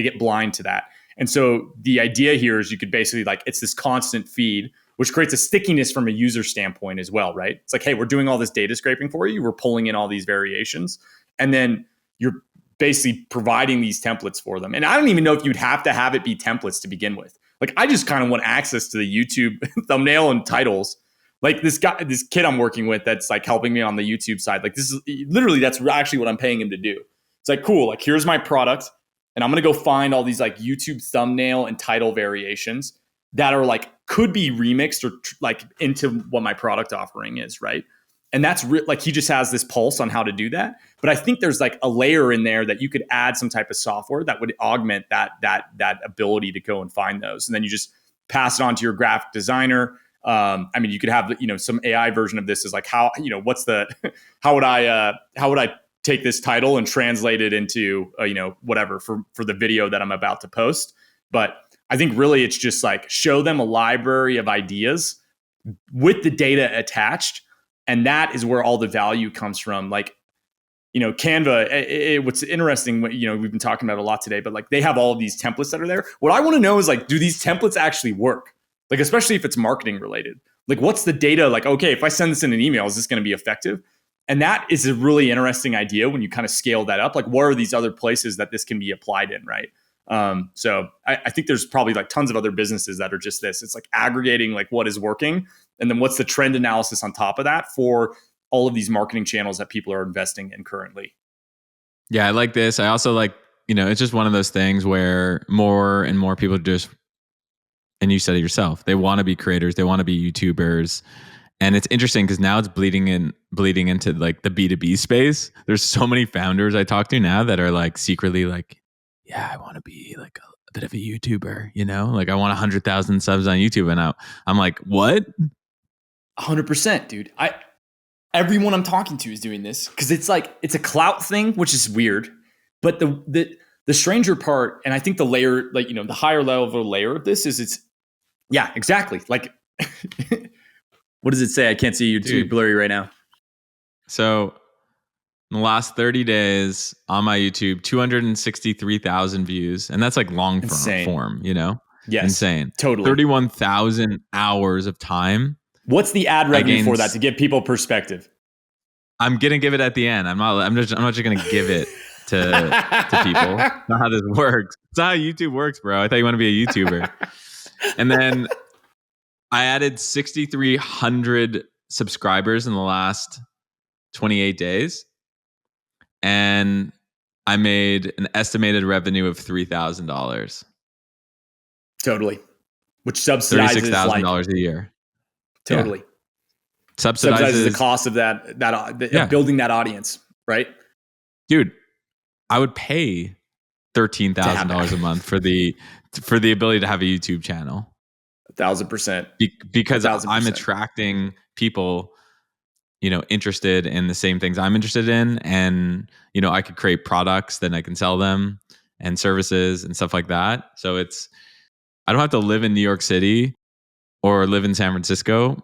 get blind to that. And so the idea here is you could basically like, it's this constant feed, which creates a stickiness from a user standpoint as well, right? It's like, hey, we're doing all this data scraping for you. We're pulling in all these variations. And then you're basically providing these templates for them. And I don't even know if you'd have to have it be templates to begin with. Like, I just kind of want access to the YouTube thumbnail and titles. Like this kid I'm working with that's like helping me on the YouTube side. Like this is literally, that's actually what I'm paying him to do. It's like, cool, like here's my product. And I'm going to go find all these like YouTube thumbnail and title variations that are like, could be remixed or like into what my product offering is, right? And that's like, he just has this pulse on how to do that. But I think there's like a layer in there that you could add some type of software that would augment that ability to go and find those. And then you just pass it on to your graphic designer. I mean, you could have, some AI version of this is like how would I take this title and translate it into, whatever for the video that I'm about to post. But I think really it's just like show them a library of ideas with the data attached. And that is where all the value comes from. Like, Canva, what's interesting, we've been talking about it a lot today, but like they have all of these templates that are there. What I want to know is like, do these templates actually work? Like, especially if it's marketing related, like what's the data? Like, okay, if I send this in an email, is this going to be effective? And that is a really interesting idea when you kind of scale that up. Like, what are these other places that this can be applied in, right? So I think there's probably like tons of other businesses that are just this. It's like aggregating like what is working. And then what's the trend analysis on top of that for all of these marketing channels that people are investing in currently. Yeah, I like this. I also like, it's just one of those things where more and more people just, and you said it yourself, they want to be creators. They want to be YouTubers. And it's interesting because now it's bleeding into like the B2B space. There's so many founders I talk to now that are like secretly like, yeah, I want to be like a bit of a YouTuber, like I want 100,000 subs on YouTube. And I'm like, what? 100%, dude. Everyone I'm talking to is doing this because it's like, it's a clout thing, which is weird. But the stranger part, and I think the layer, like, the higher level layer of this is yeah, exactly. Like, what does it say? I can't see you, too blurry right now. So in the last 30 days on my YouTube, 263,000 views. And that's like long form, Yes. Insane. Totally. 31,000 hours of time. What's the ad revenue for that to give people perspective? I'm going to give it at the end. I'm not just going to give it to people. That's not how this works. It's not how YouTube works, bro. I thought you want to be a YouTuber. And then I added 6,300 subscribers in the last 28 days. And I made an estimated revenue of $3,000. Totally. Which subsidizes $36,000 a year. Totally. Yeah. Subsidizes the cost of that building that audience, right? Dude, I would pay $13,000 a month for the ability to have a YouTube channel. 1,000%. Because 1,000%. I'm attracting people, interested in the same things I'm interested in. And, I could create products, then I can sell them and services and stuff like that. So I don't have to live in New York City or live in San Francisco,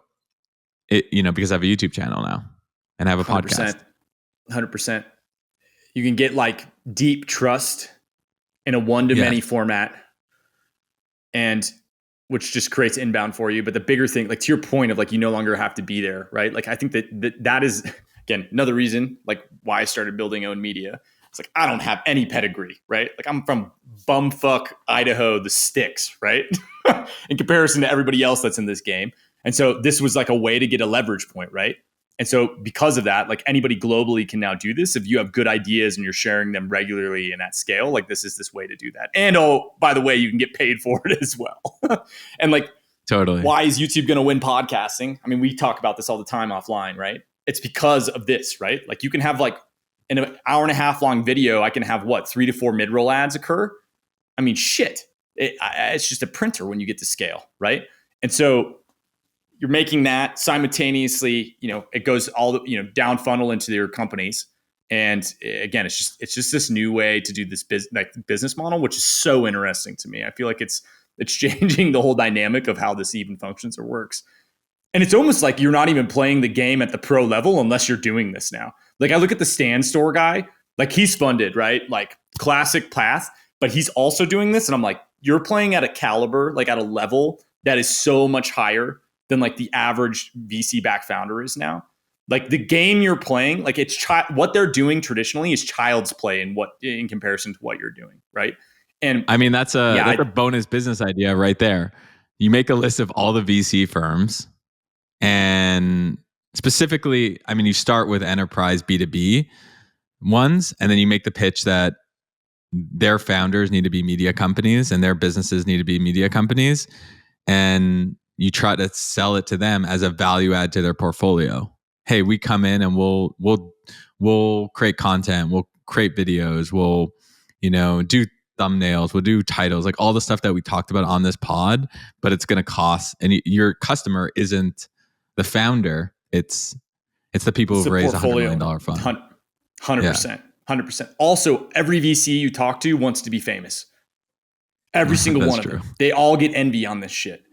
because I have a YouTube channel now and I have a 100%, podcast. 100%. You can get like deep trust in a one-to-many format, and which just creates inbound for you. But the bigger thing, like to your point of like, you no longer have to be there, right? Like I think that is, again, another reason like why I started building own media. It's like, I don't have any pedigree, right? Like I'm from bumfuck Idaho, the sticks, right? In comparison to everybody else that's in this game. And so this was like a way to get a leverage point, right? And so because of that, like anybody globally can now do this. If you have good ideas and you're sharing them regularly and at scale, like this is this way to do that. And oh, by the way, you can get paid for it as well. And like, Totally. why is YouTube going to win podcasting? I mean, we talk about this all the time offline, right? It's because of this, right? Like you can have like in an hour and a half long video, I can have 3 to 4 mid-roll ads occur. I mean, shit. It's just a printer when you get to scale, right? And so you're making that simultaneously, it goes all the, down funnel into your companies. And again, it's just this new way to do this business model, which is so interesting to me. I feel like it's changing the whole dynamic of how this even functions or works. And it's almost like you're not even playing the game at the pro level unless you're doing this now. Like I look at the Stand Store guy, like he's funded, right? Like classic path, but he's also doing this. And I'm like, you're playing at a caliber, like at a level that is so much higher than like the average VC backed founder is now. Like the game you're playing, like it's what they're doing traditionally is child's play in comparison to what you're doing, right? And I mean, that's a bonus business idea right there. You make a list of all the VC firms, and specifically, I mean, you start with enterprise B2B ones, and then you make the pitch that their founders need to be media companies and their businesses need to be media companies. And you try to sell it to them as a value add to their portfolio. Hey, we come in and we'll create content, we'll create videos, we'll, do thumbnails, we'll do titles, like all the stuff that we talked about on this pod, but it's going to cost, and your customer isn't the founder, it's the people who've raised $100 million fund. 100%. Also, every VC you talk to wants to be famous. Every single one of them. They all get envy on this shit.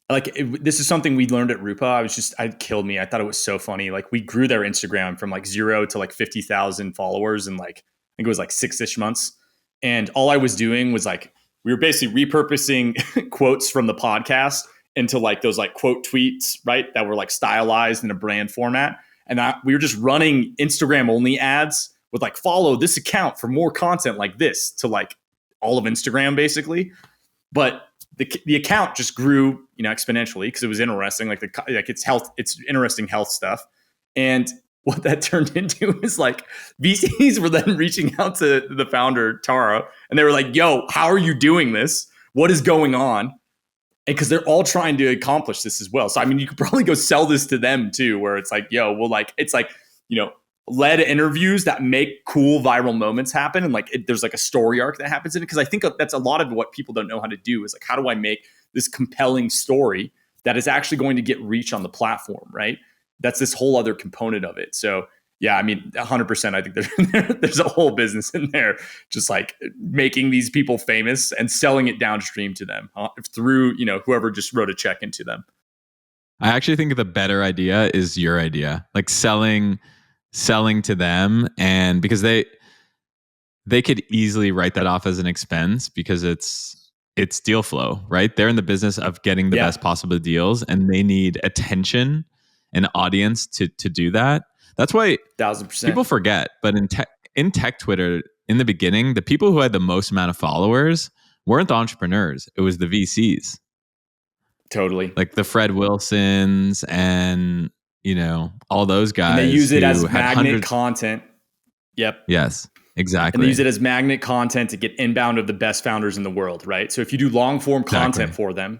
Like this is something we learned at Rupa. It killed me. I thought it was so funny. Like we grew their Instagram from like 0 to like 50,000 followers in like, I think it was like 6-ish months. And all I was doing was like, we were basically repurposing quotes from the podcast into like those like quote tweets, right? That were like stylized in a brand format. And we were just running Instagram only ads with like, follow this account for more content like this to like all of Instagram basically. But the account just grew, exponentially because it was interesting. Like it's interesting health stuff. And what that turned into is like VCs were then reaching out to the founder, Tara, and they were like, yo, how are you doing this? What is going on? And because they're all trying to accomplish this as well. So, I mean, you could probably go sell this to them too, where it's like, yo, well, like, it's like, led interviews that make cool viral moments happen. And like, there's like a story arc that happens in it. Cause I think that's a lot of what people don't know how to do is like, how do I make this compelling story that is actually going to get reach on the platform, right? That's this whole other component of it. So yeah, I mean, 100%, I think there's a whole business in there, just like making these people famous and selling it downstream to them through, whoever just wrote a check into them. I actually think the better idea is your idea, like selling to them, and because they could easily write that off as an expense because it's deal flow, right? They're in the business of getting the best possible deals, and they need attention and audience to do that. That's why 1,000% people forget. But in tech Twitter, in the beginning, the people who had the most amount of followers weren't the entrepreneurs; it was the VCs. Totally, like the Fred Wilsons and all those guys. And they use it as magnet content. Yep. Yes, exactly. And they use it as magnet content to get inbound of the best founders in the world, right? So if you do long form content for them,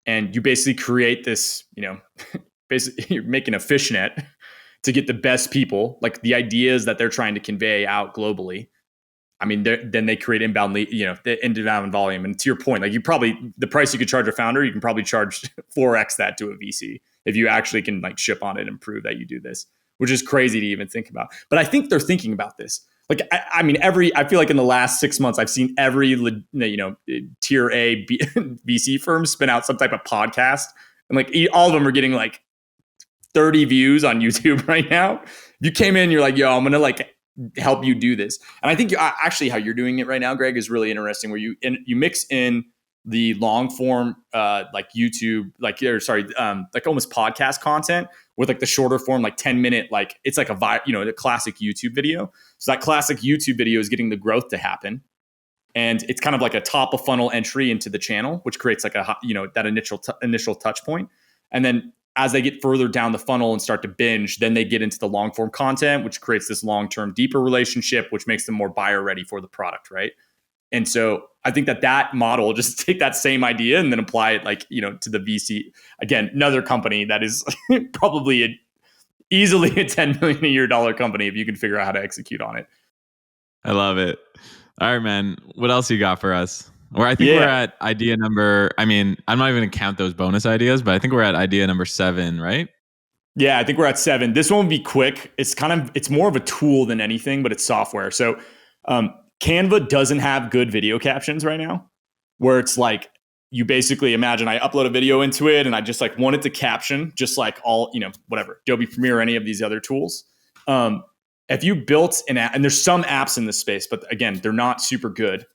and you basically create this, basically you're making a fishnet to get the best people, like the ideas that they're trying to convey out globally. I mean, then they create inbound volume. And to your point, like the price you could charge a founder, you can probably charge 4x that to a VC if you actually can like ship on it and prove that you do this, which is crazy to even think about. But I think they're thinking about this. Like, I mean, I feel like in the last 6 months, I've seen every, tier A VC firm spin out some type of podcast. And like all of them are getting like 30 views on YouTube right now. If you came in, you're like, yo, I'm going to like help you do this. And I think actually how you're doing it right now, Greg, is really interesting, where you mix in the long form, like YouTube, like almost podcast content with like the shorter form, like 10-minute, like it's like a classic YouTube video. So that classic YouTube video is getting the growth to happen. And it's kind of like a top of funnel entry into the channel, which creates like that initial touch point. And then as they get further down the funnel and start to binge, then they get into the long form content, which creates this long-term deeper relationship, which makes them more buyer ready for the product, right? And so I think that model, just take that same idea and then apply it to the VC. Again, another company that is probably easily a $10 million a year company if you can figure out how to execute on it. I love it. All right, man. What else you got for us? Or I think we're at idea number, I'm not even going to count those bonus ideas, but I think we're at idea number 7, right? Yeah, I think we're at 7. This one will be quick. It's more of a tool than anything, but it's software. So Canva doesn't have good video captions right now, where it's like, you basically imagine I upload a video into it and I just like want it to caption just like all, whatever, Adobe Premiere or any of these other tools. If you built an app, and there's some apps in this space, but again, they're not super good.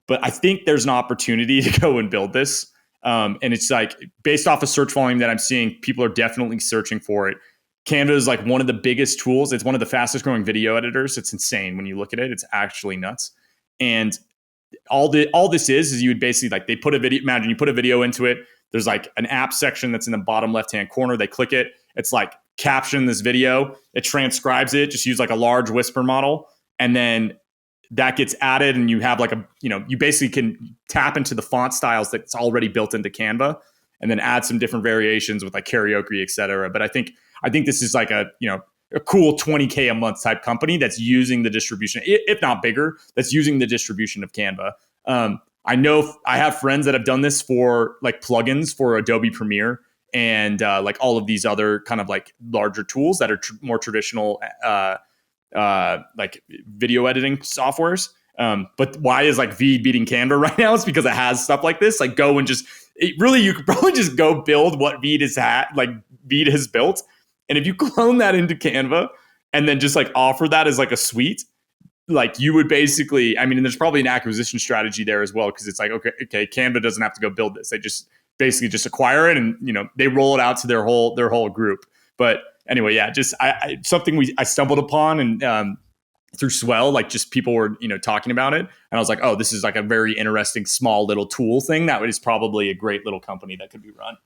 But I think there's an opportunity to go and build this. And it's like based off of search volume that I'm seeing, people are definitely searching for it. Canva is like one of the biggest tools. It's one of the fastest growing video editors. It's insane when you look at it. It's actually nuts. And all this is you would basically like they put a video. Imagine you put a video into it. There's like an app section that's in the bottom left hand corner. They click it. It's like caption this video. It transcribes it. Just use like a large whisper model, and then that gets added, and you have like you basically can tap into the font styles that's already built into Canva, and then add some different variations with like karaoke, et cetera. But I think this is like a cool $20K a month type company that's using the distribution, if not bigger, that's using the distribution of Canva. I know I have friends that have done this for like plugins for Adobe Premiere and like all of these other kind of like larger tools that are more traditional like video editing softwares. But why is like Veed beating Canva right now? It's because it has stuff like this. Like go and you could probably just go build what Veed has built. And if you clone that into Canva and then just like offer that as like a suite, like you would basically, and there's probably an acquisition strategy there as well. Cause it's like, okay, Canva doesn't have to go build this. They just basically just acquire it and, they roll it out to their whole group. But anyway, yeah, just something I stumbled upon and through Swell, like just people were, talking about it. And I was like, oh, this is like a very interesting, small little tool thing. That is probably a great little company that could be run.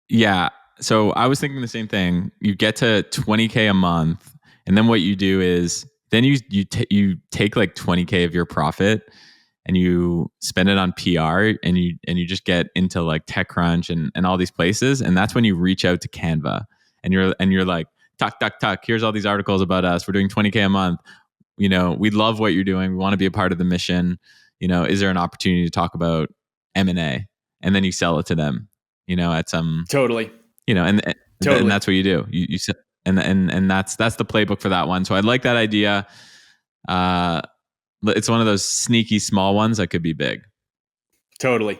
Yeah. So I was thinking the same thing. You get to 20K a month, and then what you do is then you take like 20K of your profit and you spend it on PR, and you just get into like TechCrunch and all these places, and that's when you reach out to Canva and you're like, tuck, here's all these articles about us. We're doing 20K a month. We love what you're doing. We want to be a part of the mission. Is there an opportunity to talk about M&A? And then you sell it to them, at some totally. And Totally. and that's what you do. You said, and that's the playbook for that one. So I like that idea. It's one of those sneaky small ones that could be big. Totally.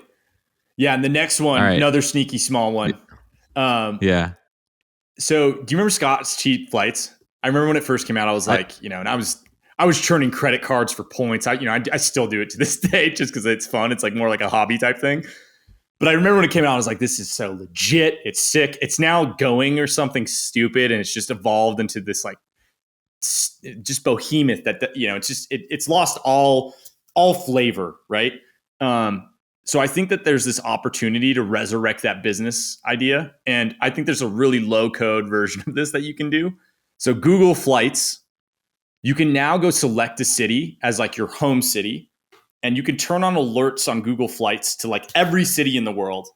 Yeah, and the next one, another sneaky small one. Yeah. So do you remember Scott's Cheap Flights? I remember when it first came out, I was like, and I was churning credit cards for points. I still do it to this day just because it's fun. It's like more like a hobby type thing. But I remember when it came out, I was like, this is so legit. It's sick. It's now going or something stupid. And it's just evolved into this like just behemoth that it's just, it's lost all flavor. Right. So I think that there's this opportunity to resurrect that business idea. And I think there's a really low code version of this that you can do. So Google Flights, you can now go select a city as like your home city. And you can turn on alerts on Google Flights to like every city in the world.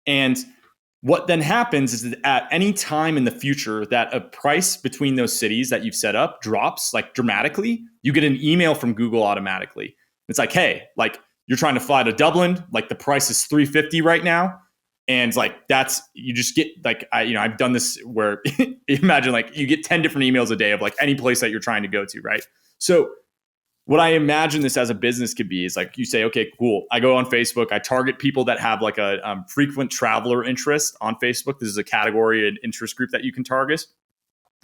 And what then happens is that at any time in the future that a price between those cities that you've set up drops like dramatically, you get an email from Google automatically. It's like, hey, like you're trying to fly to Dublin, like the price is $350 right now. And like you just get like, I've done this where imagine like you get 10 different emails a day of like any place that you're trying to go to, right? So what I imagine this as a business could be is like you say, okay, cool. I go on Facebook. I target people that have like a frequent traveler interest on Facebook. This is a category, an interest group that you can target.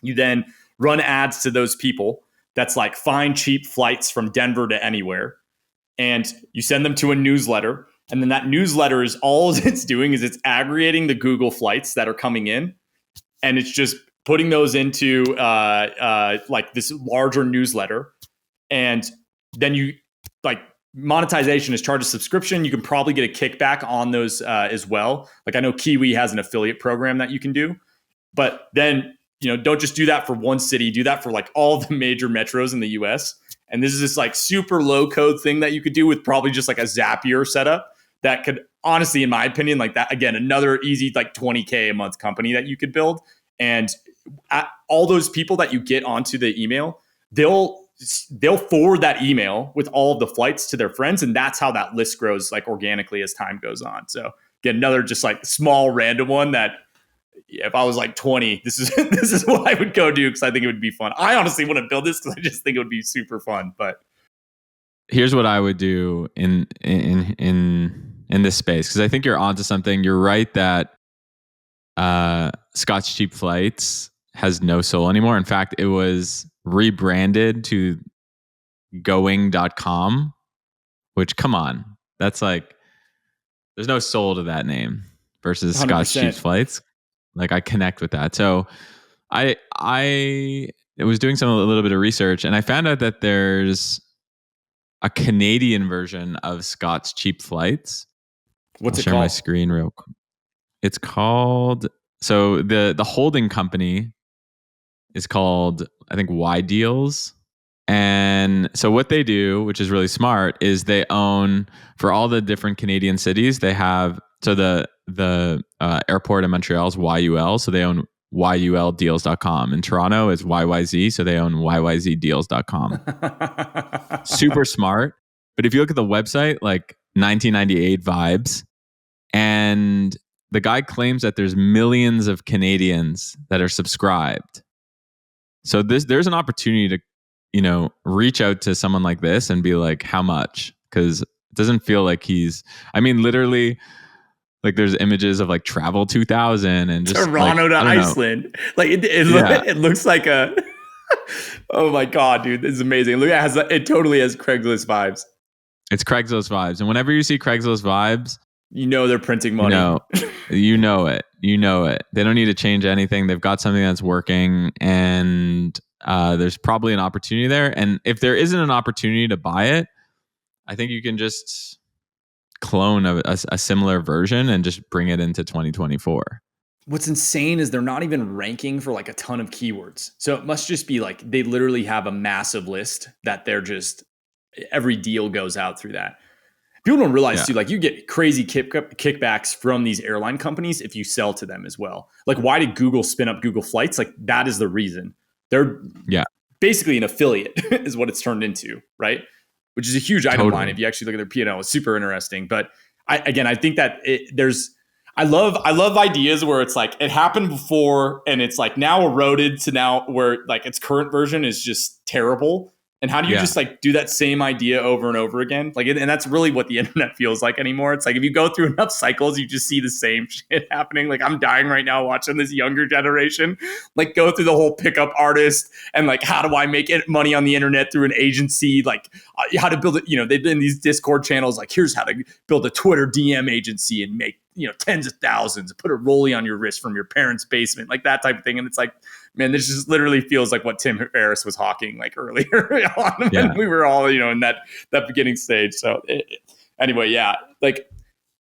You then run ads to those people. That's like find cheap flights from Denver to anywhere. And you send them to a newsletter. And then that newsletter is all it's doing is it's aggregating the Google flights that are coming in. And it's just putting those into like this larger newsletter. And then you like monetization is charge a subscription. You can probably get a kickback on those as well. Like I know Kiwi has an affiliate program that you can do, but then, don't just do that for one city, do that for like all the major metros in the US. And this is this like super low code thing that you could do with probably just like a Zapier setup that could honestly, in my opinion, like that, again, another easy like 20K a month company that you could build. And all those people that you get onto the email, they'll forward that email with all of the flights to their friends. And that's how that list grows like organically as time goes on. So again, another just like small random one that if I was like 20, this is what I would go do because I think it would be fun. I honestly wouldn't build this because I just think it would be super fun. But here's what I would do in this space, because I think you're onto something. You're right that Scott's Cheap Flights has no soul anymore. In fact, it was rebranded to going.com, which, come on, that's like, there's no soul to that name versus 100%. Scott's Cheap Flights. Like I connect with that. So I was doing a little bit of research, and I found out that there's a Canadian version of Scott's Cheap Flights. What's I'll it share called? My screen real quick. It's called, so the holding company is called, I think, Y Deals. And so what they do, which is really smart, is they own, for all the different Canadian cities, they have, so the airport in Montreal is YUL, so they own YULdeals.com. In Toronto is YYZ, so they own YYZdeals.com. Super smart. But if you look at the website, like 1998 vibes, and the guy claims that there's millions of Canadians that are subscribed. So there's an opportunity to, reach out to someone like this and be like, how much? Because it doesn't feel like literally, like there's images of like Travel 2000 and just Toronto like, to Iceland. Like it looks like a, oh my God, dude, this is amazing. Look, it totally has Craigslist vibes. It's Craigslist vibes. And whenever you see Craigslist vibes, they're printing money. You know it. They don't need to change anything. They've got something that's working, and there's probably an opportunity there. And if there isn't an opportunity to buy it, I think you can just clone a similar version and just bring it into 2024. What's insane is they're not even ranking for like a ton of keywords. So it must just be like they literally have a massive list that they're just, every deal goes out through that. People don't realize too, like you get crazy kickbacks from these airline companies if you sell to them as well. Like why did Google spin up Google Flights? Like that is the reason. They're basically an affiliate is what it's turned into, right? Which is a huge item line if you actually look at their P&L. It's super interesting. But I think that I love ideas where it's like it happened before and it's like now eroded to now where like its current version is just terrible. And how do you just like do that same idea over and over again? Like, and that's really what the internet feels like anymore. It's like if you go through enough cycles, you just see the same shit happening. Like I'm dying right now watching this younger generation like go through the whole pickup artist and like how do I make money on the internet through an agency? Like how to build it. They've been in these Discord channels. Like here's how to build a Twitter DM agency and make tens of thousands. Put a rollie on your wrist from your parents' basement, like that type of thing. And it's like, man, this just literally feels like what Tim Ferriss was hawking like earlier on when we were all, in that beginning stage. So anyway, like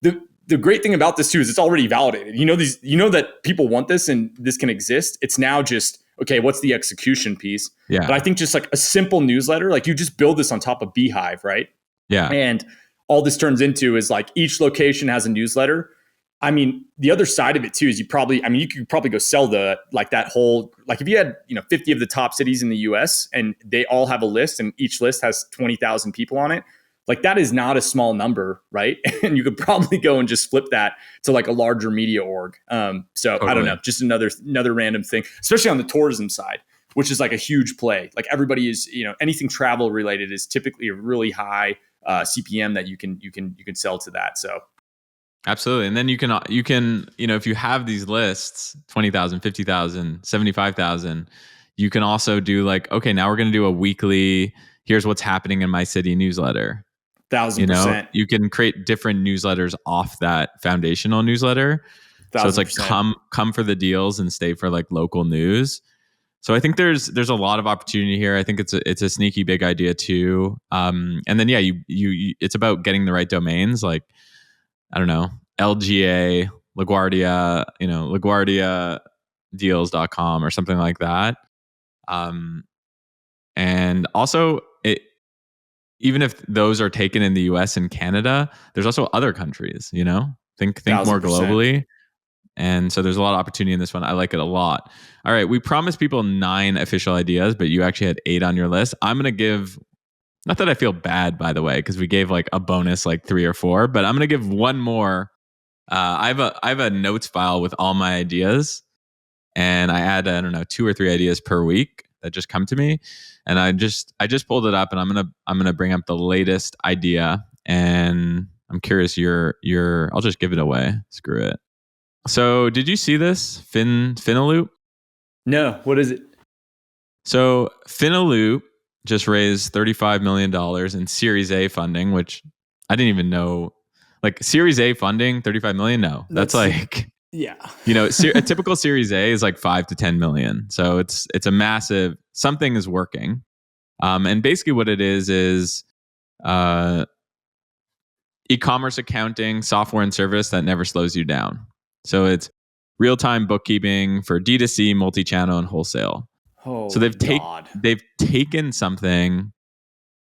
the great thing about this too is it's already validated. That people want this and this can exist. It's now just, okay, what's the execution piece? Yeah. But I think just like a simple newsletter, like you just build this on top of Beehive, right? Yeah. And all this turns into is like each location has a newsletter. I mean, the other side of it too is you could probably go sell that whole, like if you had, 50 of the top cities in the US and they all have a list and each list has 20,000 people on it, like that is not a small number, right? And you could probably go and just flip that to like a larger media org. So totally. I don't know, just another random thing, especially on the tourism side, which is like a huge play. Like everybody is, anything travel related is typically a really high CPM that you can sell to that. So. Absolutely. And then you can, if you have these lists, 20,000, 50,000, 75,000, you can also do like, okay, now we're going to do a weekly, here's what's happening in my city newsletter. 1,000%. You can create different newsletters off that foundational newsletter. 1,000%. So it's like come for the deals and stay for like local news. So I think there's a lot of opportunity here. I think it's a sneaky big idea too. And then yeah, you it's about getting the right domains, like I don't know, LGA, LaGuardia, LaGuardia deals.com or something like that. And also even if those are taken in the US and Canada, there's also other countries, think more 1000%. globally. And so there's a lot of opportunity in this one. I like it a lot. All right. We promised people 9 official ideas, but you actually had 8 on your list. I'm going to give, not that I feel bad, by the way, because we gave like a bonus, like 3 or 4, but I'm going to give one more. I have a notes file with all my ideas, and I add, I don't know, 2 or 3 ideas per week that just come to me. And I just pulled it up, and I'm going to bring up the latest idea, and I'm curious I'll just give it away. Screw it. So did you see this Finaloop? No, what is it? So Finaloop just raised $35 million in Series A funding, which I didn't even know. Like Series A funding, 35 million? No, that's like, yeah. A typical Series A is like 5 to 10 million. So it's a massive, something is working. And basically what it is e-commerce accounting, software and service that never slows you down. So it's real-time bookkeeping for D2C, multi-channel, and wholesale. Holy so they've taken something,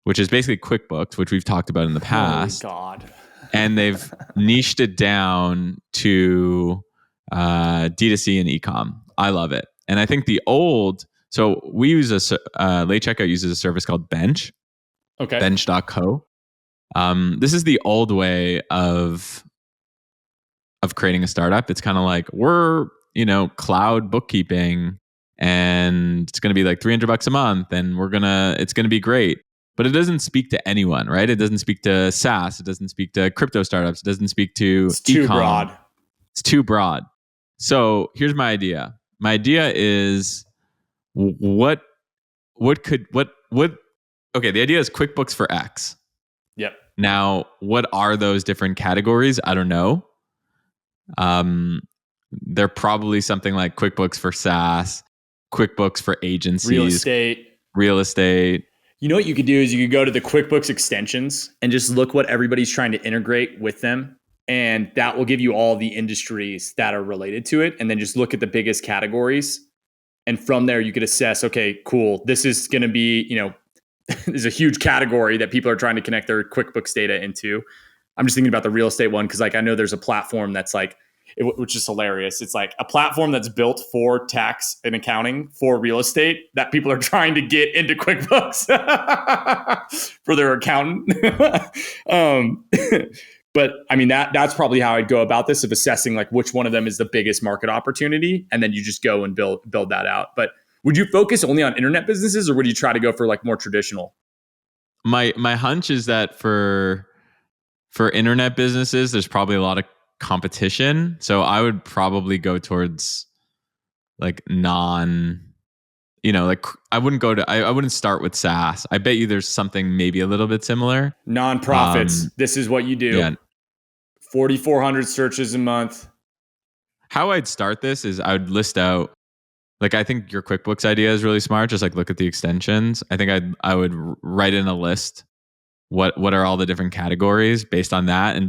which is basically QuickBooks, which we've talked about in the past. Holy God. And they've niched it down to D2C and e-com. I love it. And I think so we use Late Checkout uses a service called Bench. Okay. Bench.co. This is the old way of creating a startup. It's kind of like we're, cloud bookkeeping, and it's going to be like $300 a month, and it's going to be great. But it doesn't speak to anyone, right? It doesn't speak to SaaS. It doesn't speak to crypto startups. It doesn't speak to It's too e-com. broad. It's too broad. So here's my idea. My idea is okay, the idea is QuickBooks for X. Yep. Now, what are those different categories? I don't know. They're probably something like QuickBooks for SaaS, QuickBooks for agencies, real estate. You know what you could do is you could go to the QuickBooks extensions and just look what everybody's trying to integrate with them. And that will give you all the industries that are related to it. And then just look at the biggest categories. And from there, you could assess, okay, cool. This is going to be, there's a huge category that people are trying to connect their QuickBooks data into. I'm just thinking about the real estate one because I know there's a platform that's like, which is hilarious. It's like a platform that's built for tax and accounting for real estate that people are trying to get into QuickBooks for their accountant. But I mean, that's probably how I'd go about this, of assessing like which one of them is the biggest market opportunity. And then you just go and build that out. But would you focus only on internet businesses, or would you try to go for like more traditional? My hunch is that for internet businesses, there's probably a lot of competition. So I would probably go towards like I wouldn't start with SaaS. I bet you there's something maybe a little bit similar. Nonprofits. This is what you do. Yeah. 4,400 searches a month. How I'd start this is I would list out, like, I think your QuickBooks idea is really smart. Just like look at the extensions. I think I would write in a list. What are all the different categories based on that, and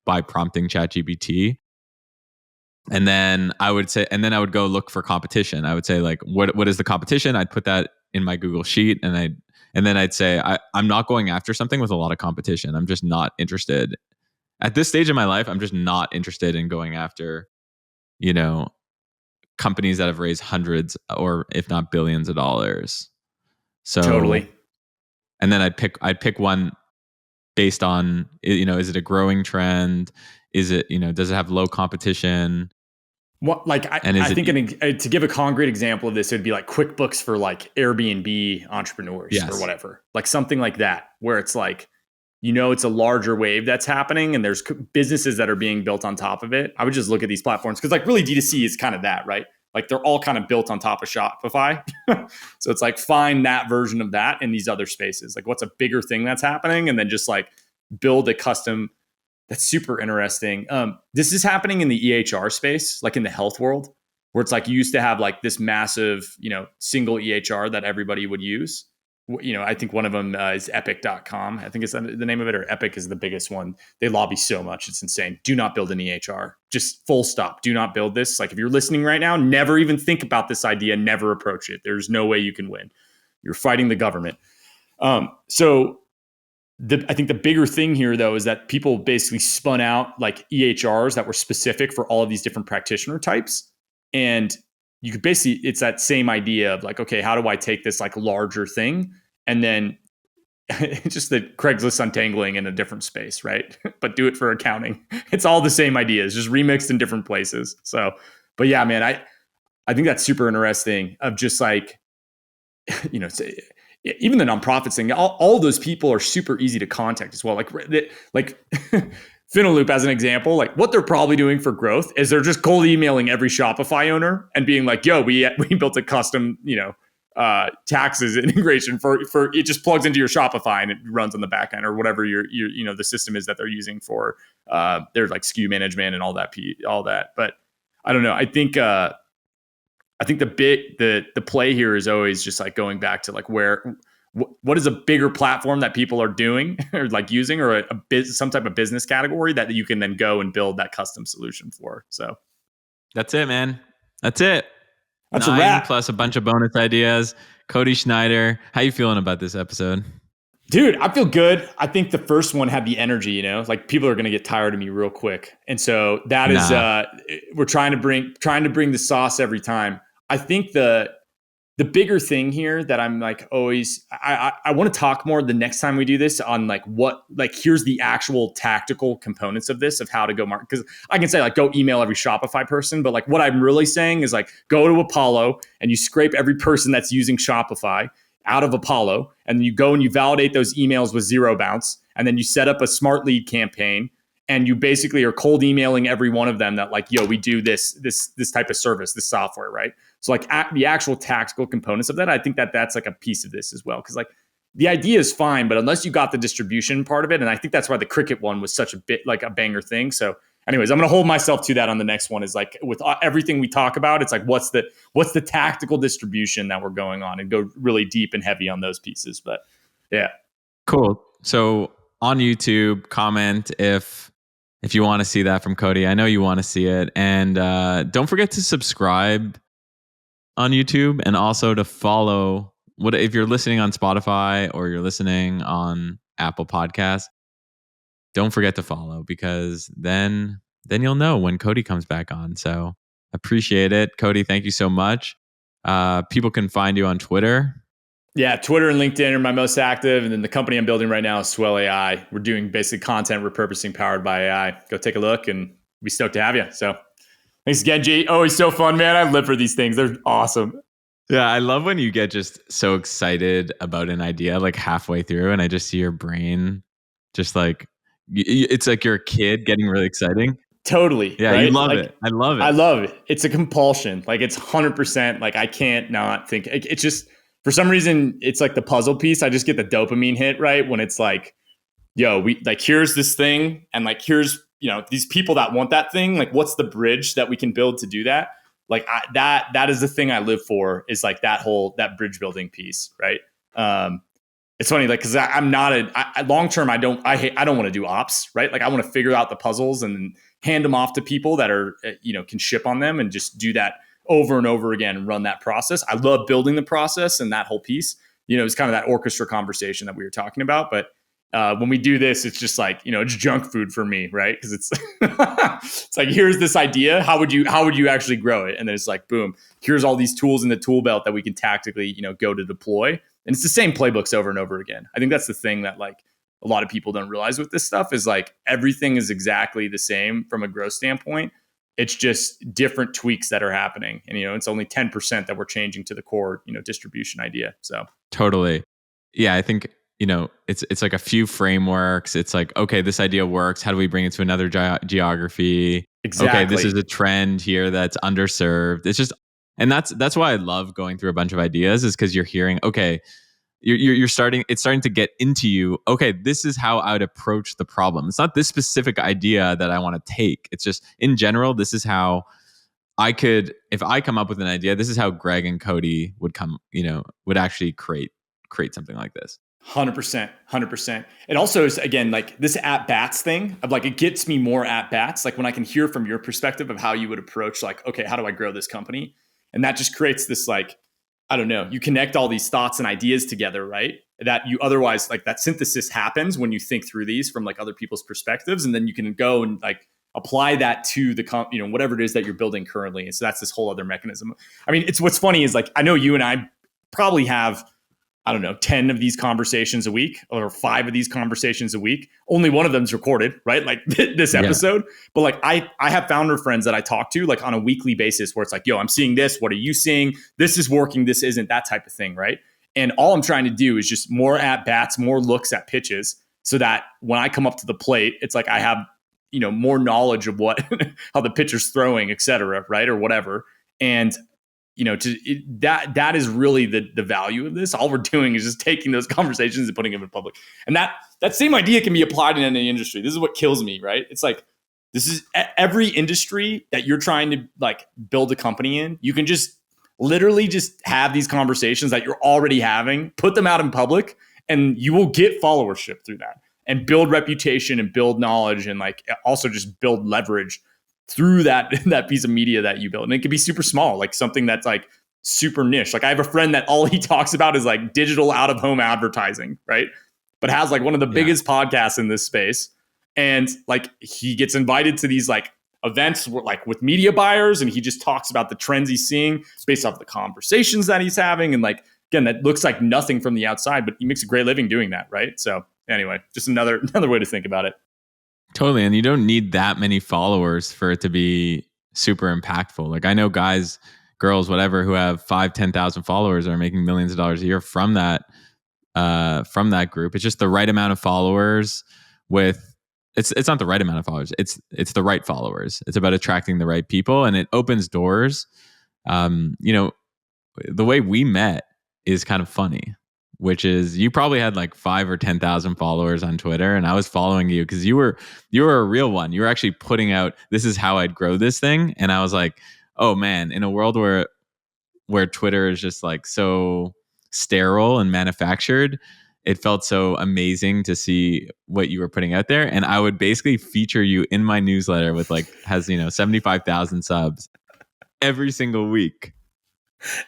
by prompting ChatGPT. And then I would go look for competition. I would say like, what is the competition? I'd put that in my Google sheet, and then I'd say I'm not going after something with a lot of competition. I'm just not interested at this stage of my life. I'm just not interested in going after, companies that have raised hundreds or if not billions of dollars. So totally. And then I'd pick one based on, is it a growing trend? Is it, does it have low competition? What, like, I think to give a concrete example of this, it would be like QuickBooks for like Airbnb entrepreneurs, yes, or whatever, like something like that, where it's like, it's a larger wave that's happening and there's businesses that are being built on top of it. I would just look at these platforms because like really D2C is kind of that, right? Like they're all kind of built on top of Shopify. So it's like find that version of that in these other spaces. Like what's a bigger thing that's happening, and then just like build a custom. That's super interesting. This is happening in the EHR space, like in the health world. where it's like you used to have like this massive, single EHR that everybody would use. I think one of them is epic.com. I think it's the name of it, or Epic is the biggest one. They lobby so much. It's insane. Do not build an EHR. Just full stop. Do not build this. Like if you're listening right now, never even think about this idea. Never approach it. There's no way you can win. You're fighting the government. So I think the bigger thing here, though, is that people basically spun out like EHRs that were specific for all of these different practitioner types. And you could basically, it's that same idea of like, okay, how do I take this like larger thing and then just the Craigslist untangling in a different space, right? But do it for accounting. It's all the same ideas, just remixed in different places. So, but yeah, man, I think that's super interesting of just like, even the nonprofits thing, all those people are super easy to contact as well. Like Finaloop as an example, like what they're probably doing for growth is they're just cold emailing every Shopify owner and being like, yo, we built a custom, taxes integration for it just plugs into your Shopify and it runs on the back end or whatever your the system is that they're using for their like SKU management and all that. But I don't know. I think the play here is always just like going back to like what is a bigger platform that people are doing or like using, or some type of business category that you can then go and build that custom solution for. So that's it, man. That's it. That's 9 a wrap. plus a bunch of bonus ideas. Cody Schneider, how you feeling about this episode? Dude, I feel good. I think the first one had the energy, like people are going to get tired of me real quick. And so that is, we're trying to bring the sauce every time. I think the bigger thing here that I'm like always, I want to talk more the next time we do this on like here's the actual tactical components of this, of how to go market. Because I can say like go email every Shopify person, but like what I'm really saying is like go to Apollo and you scrape every person that's using Shopify out of Apollo, and you go and you validate those emails with zero bounce, and then you set up a smart lead campaign, and you basically are cold emailing every one of them that like, yo, we do this type of service, this software, right? So like the actual tactical components of that, I think that's like a piece of this as well. Because like the idea is fine, but unless you got the distribution part of it, and I think that's why the Cricut one was such a bit like a banger thing. So anyways, I'm going to hold myself to that on the next one, is like with everything we talk about, it's like, what's the tactical distribution that we're going on, and go really deep and heavy on those pieces. But yeah. Cool. So on YouTube, comment if you want to see that from Cody. I know you want to see it. And don't forget to subscribe on YouTube, and also to follow if you're listening on Spotify or you're listening on Apple Podcasts. Don't forget to follow, because then you'll know when Cody comes back on. So appreciate it. Cody, thank you so much. People can find you on Twitter. Yeah, Twitter and LinkedIn are my most active. And then the company I'm building right now is Swell AI. We're doing basically content repurposing powered by AI. Go take a look, and be stoked to have you. So thanks again, G. Always so fun, man. I live for these things. They're awesome. Yeah, I love when you get just so excited about an idea like halfway through, and I just see your brain just like, it's like you're a kid getting really exciting. Totally. Yeah, right? You love like, it. I love it. I love it. It's a compulsion. Like it's 100%. Like I can't not think. It's just, for some reason, it's like the puzzle piece. I just get the dopamine hit, right? When it's like, yo, we like, here's this thing, and like, here's, these people that want that thing. Like, what's the bridge that we can build to do that? Like that is the thing I live for, is like that bridge building piece, right? It's funny, like, because I'm not long term. I don't want to do ops, right? Like I want to figure out the puzzles and hand them off to people that are can ship on them, and just do that over and over again and run that process. I love building the process and that whole piece. It's kind of that orchestra conversation that we were talking about. But when we do this, it's just like, it's junk food for me, right? Because it's it's like, here's this idea. How would you actually grow it? And then it's like, boom, here's all these tools in the tool belt that we can tactically, go to deploy. And it's the same playbooks over and over again. I think that's the thing that like a lot of people don't realize with this stuff, is like everything is exactly the same from a growth standpoint. It's just different tweaks that are happening. And, it's only 10% that we're changing to the core, distribution idea. So totally. Yeah, I think, it's like a few frameworks. It's like, okay, this idea works. How do we bring it to another geography? Exactly. Okay, this is a trend here that's underserved. It's just, and that's why I love going through a bunch of ideas, is because you're hearing, okay, you're starting, it's starting to get into you. Okay, this is how I would approach the problem. It's not this specific idea that I want to take. It's just in general, this is how if I come up with an idea, this is how Greg and CODY would actually create something like this. 100%. It also is, again, like this at bats thing of like, it gets me more at bats. Like when I can hear from your perspective of how you would approach, like, okay, how do I grow this company? And that just creates this, like, I don't know, you connect all these thoughts and ideas together, right? That you otherwise, like, that synthesis happens when you think through these from like other people's perspectives. And then you can go and like apply that to the, whatever it is that you're building currently. And so that's this whole other mechanism. I mean, what's funny is like, I know you and I probably have, I don't know, 10 of these conversations a week or 5 of these conversations a week. Only one of them's recorded, right? Like this episode. Yeah. But like I have founder friends that I talk to like on a weekly basis where it's like, yo, I'm seeing this. What are you seeing? This is working. This isn't, that type of thing, right? And all I'm trying to do is just more at bats, more looks at pitches so that when I come up to the plate, it's like I have, more knowledge of what, how the pitcher's throwing, et cetera, right? Or whatever. And that is really the value of this. All we're doing is just taking those conversations and putting them in public. And that same idea can be applied in any industry. This is what kills me, right? It's like, this is every industry that you're trying to like build a company in. You can just literally just have these conversations that you're already having, put them out in public, and you will get followership through that and build reputation and build knowledge and like also just build leverage through that piece of media that you build. And it could be super small, like something that's like super niche. Like I have a friend that all he talks about is like digital out of home advertising, right? But has like one of the biggest podcasts in this space. And like he gets invited to these like events like with media buyers, and he just talks about the trends he's seeing based off the conversations that he's having. And like, again, that looks like nothing from the outside, but he makes a great living doing that, right? So anyway, just another way to think about it. Totally. And you don't need that many followers for it to be super impactful. Like I know guys, girls, whatever, who have 5,000, 10,000 followers are making millions of dollars a year from that group. It's just the right amount of followers it's not the right amount of followers. It's the right followers. It's about attracting the right people, and it opens doors. The way we met is kind of funny, which is you probably had like 5,000 or 10,000 followers on Twitter, and I was following you because you were a real one. You were actually putting out, this is how I'd grow this thing, and I was like, oh man, in a world where Twitter is just like so sterile and manufactured, it felt so amazing to see what you were putting out there, and I would basically feature you in my newsletter with like has 75,000 subs every single week.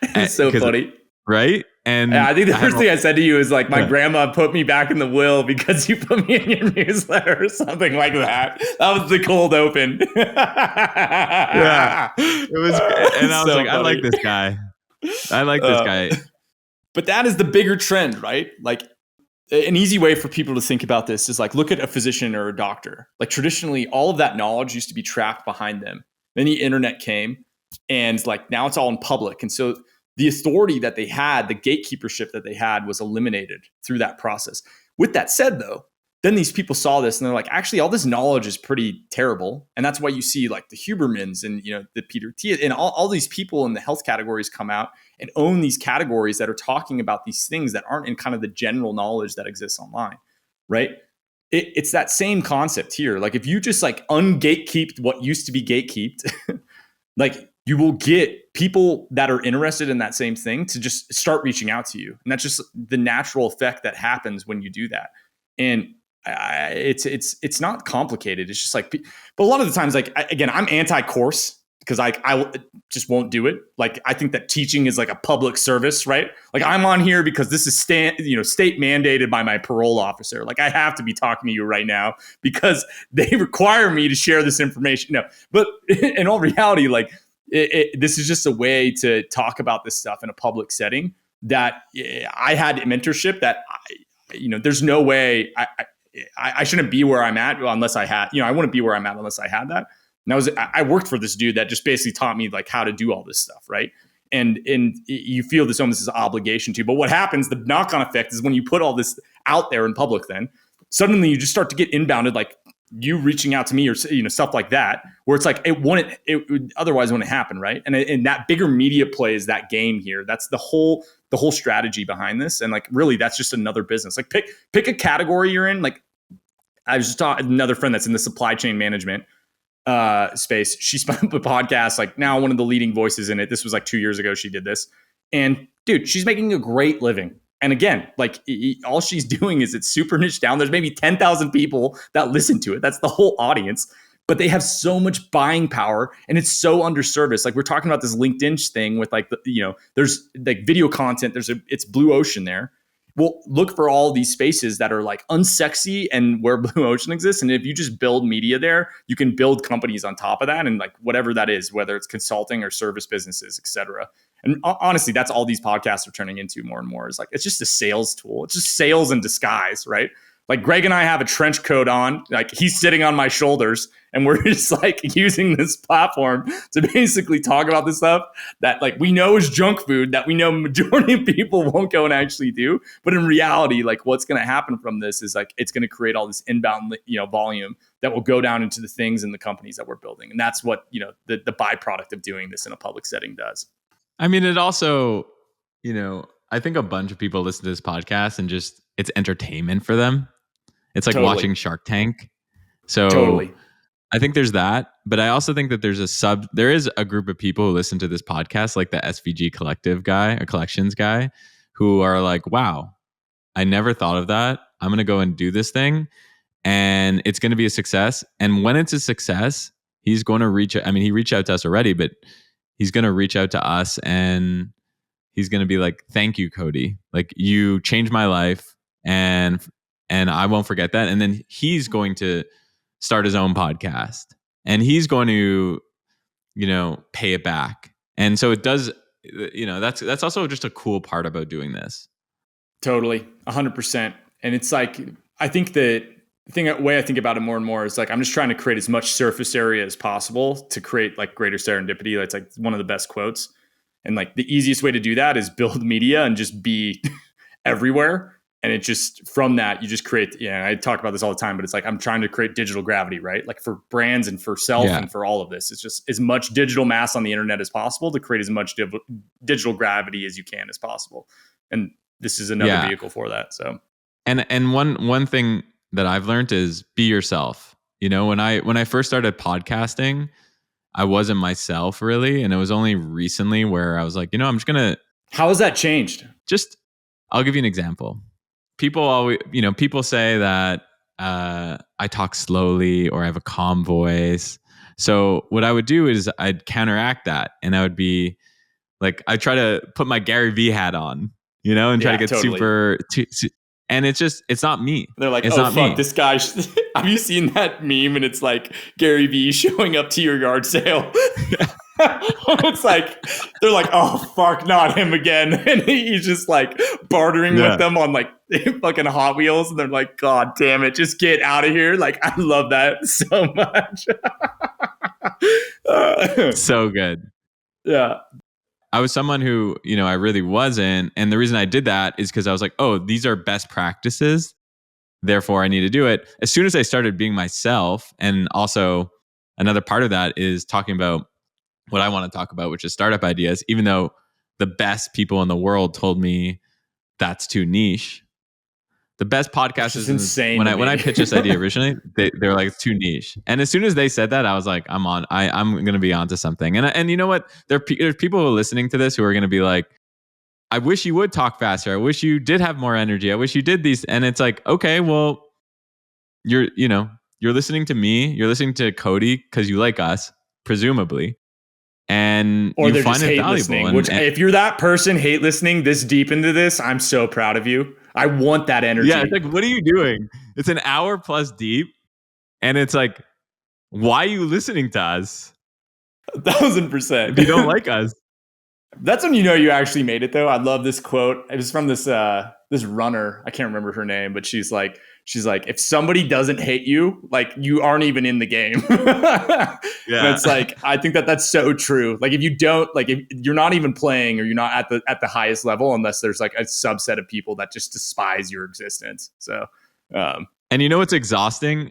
It's so funny, right? And yeah, I think the first thing I said to you is like, my grandma put me back in the will because you put me in your newsletter or something like that. That was the cold open. Yeah, it was, and I was so like, funny. I like this guy. This guy. But that is the bigger trend, right? Like an easy way for people to think about this is like, look at a physician or a doctor. Like traditionally, all of that knowledge used to be trapped behind them. Then the internet came, and like now it's all in public. And so the authority that they had, the gatekeepership that they had, was eliminated through that process. With that said, though, then these people saw this and they're like, actually, all this knowledge is pretty terrible. And that's why you see like the Hubermans and, the Peter Thiel and all these people in the health categories come out and own these categories that are talking about these things that aren't in kind of the general knowledge that exists online, right? It's that same concept here. Like if you just like ungatekeep what used to be gatekeeped, like you will get people that are interested in that same thing to just start reaching out to you. And that's just the natural effect that happens when you do that. And it's not complicated. It's just like, but a lot of the times, like, again, I'm anti-course because I just won't do it. Like, I think that teaching is like a public service, right? Like I'm on here because this is state mandated by my parole officer. Like I have to be talking to you right now because they require me to share this information. No, but in all reality, like, this is just a way to talk about this stuff in a public setting that I had mentorship that, there's no way I shouldn't be where I'm at unless I had, I wouldn't be where I'm at unless I had that. And I worked for this dude that just basically taught me like how to do all this stuff. Right. And you feel this almost as an obligation to, but what happens, the knock-on effect is when you put all this out there in public, then suddenly you just start to get inbounded, like you reaching out to me or stuff like that, where it's like it otherwise wouldn't happen, right? And that bigger media play is that game here. That's the whole strategy behind this, and like really, that's just another business. Like pick a category you're in. Like I was just talking another friend that's in the supply chain management. space. She spun up a podcast, like now one of the leading voices in it. This was like 2 years ago she did this. And dude, she's making a great living. And again, like all she's doing is it's super niche down. There's maybe 10,000 people that listen to it. That's the whole audience. But they have so much buying power and it's so underserviced. Like we're talking about this LinkedIn thing with like, there's like video content, it's blue ocean there. Well, look for all these spaces that are like unsexy and where blue ocean exists. And if you just build media there, you can build companies on top of that. And like whatever that is, whether it's consulting or service businesses, et cetera. And honestly, that's all these podcasts are turning into more and more is like, it's just a sales tool. It's just sales in disguise, right? Like Greg and I have a trench coat on, like he's sitting on my shoulders and we're just like using this platform to basically talk about this stuff that like we know is junk food that we know majority of people won't go and actually do. But in reality, like what's going to happen from this is like, it's going to create all this inbound, volume that will go down into the things and the companies that we're building. And that's what, the byproduct of doing this in a public setting does. I mean, it also, I think a bunch of people listen to this podcast and just it's entertainment for them. It's like watching Shark Tank. So totally. I think there's that, but I also think that there is a group of people who listen to this podcast, like the SVG collections guy, who are like, wow, I never thought of that. I'm going to go and do this thing and it's going to be a success. And when it's a success, he's going to he reached out to us already, but he's going to reach out to us and he's going to be like, thank you, CODY. Like you changed my life and I won't forget that. And then he's going to start his own podcast and he's going to, pay it back. And so it does, that's also just a cool part about doing this. Totally. 100%. And it's like, I think the way I think about it more and more is like, I'm just trying to create as much surface area as possible to create like greater serendipity. That's like one of the best quotes. And like the easiest way to do that is build media and just be everywhere. And it just, from that, you just create, I talk about this all the time, but it's like, I'm trying to create digital gravity, right? Like for brands and for self and for all of this, it's just as much digital mass on the internet as possible to create as much digital gravity as you can as possible. And this is another vehicle for that. So, and one thing that I've learned is be yourself. When I first started podcasting, I wasn't myself really. And it was only recently where I was like, I'm just going to. How has that changed? I'll give you an example. People always, people say that I talk slowly or I have a calm voice. So what I would do is I'd counteract that, and I would be like, I try to put my Gary Vee hat on, and try to get super. And it's not me. They're like, it's oh fuck, this guy. Have you seen that meme? And it's like Gary Vee showing up to your yard sale. It's like they're like, oh fuck, not him again. And he's just like bartering with them on like fucking Hot Wheels, and they're like, god damn it, just get out of here. Like I love that so much. So good. Yeah. I was someone who, I really wasn't. And the reason I did that is because I was like, oh, these are best practices. Therefore, I need to do it. As soon as I started being myself, and also another part of that is talking about what I want to talk about, which is startup ideas, even though the best people in the world told me that's too niche. The best podcast is insane. When I pitched this idea originally, they were like, it's too niche. And as soon as they said that, I was like, I'm going to be onto something. And you know what? There's people who are listening to this who are going to be like, I wish you would talk faster. I wish you did have more energy. I wish you did these. And it's like, okay, well, you're listening to me. You're listening to CODY because you like us, presumably. And or you they're find just it hate valuable. Listening, which if you're that person hate listening this deep into this, I'm so proud of you. I want that energy. Yeah, it's like, what are you doing? It's an hour plus deep, and it's like, why are you listening to us? 1,000%. If you don't like us. That's when you actually made it, though. I love this quote. It was from this runner. I can't remember her name, but she's like, if somebody doesn't hate you, like you aren't even in the game. Yeah. And it's like, I think that's so true. Like if you don't, like if you're not even playing or you're not at the highest level, unless there's like a subset of people that just despise your existence. So, and what's exhausting?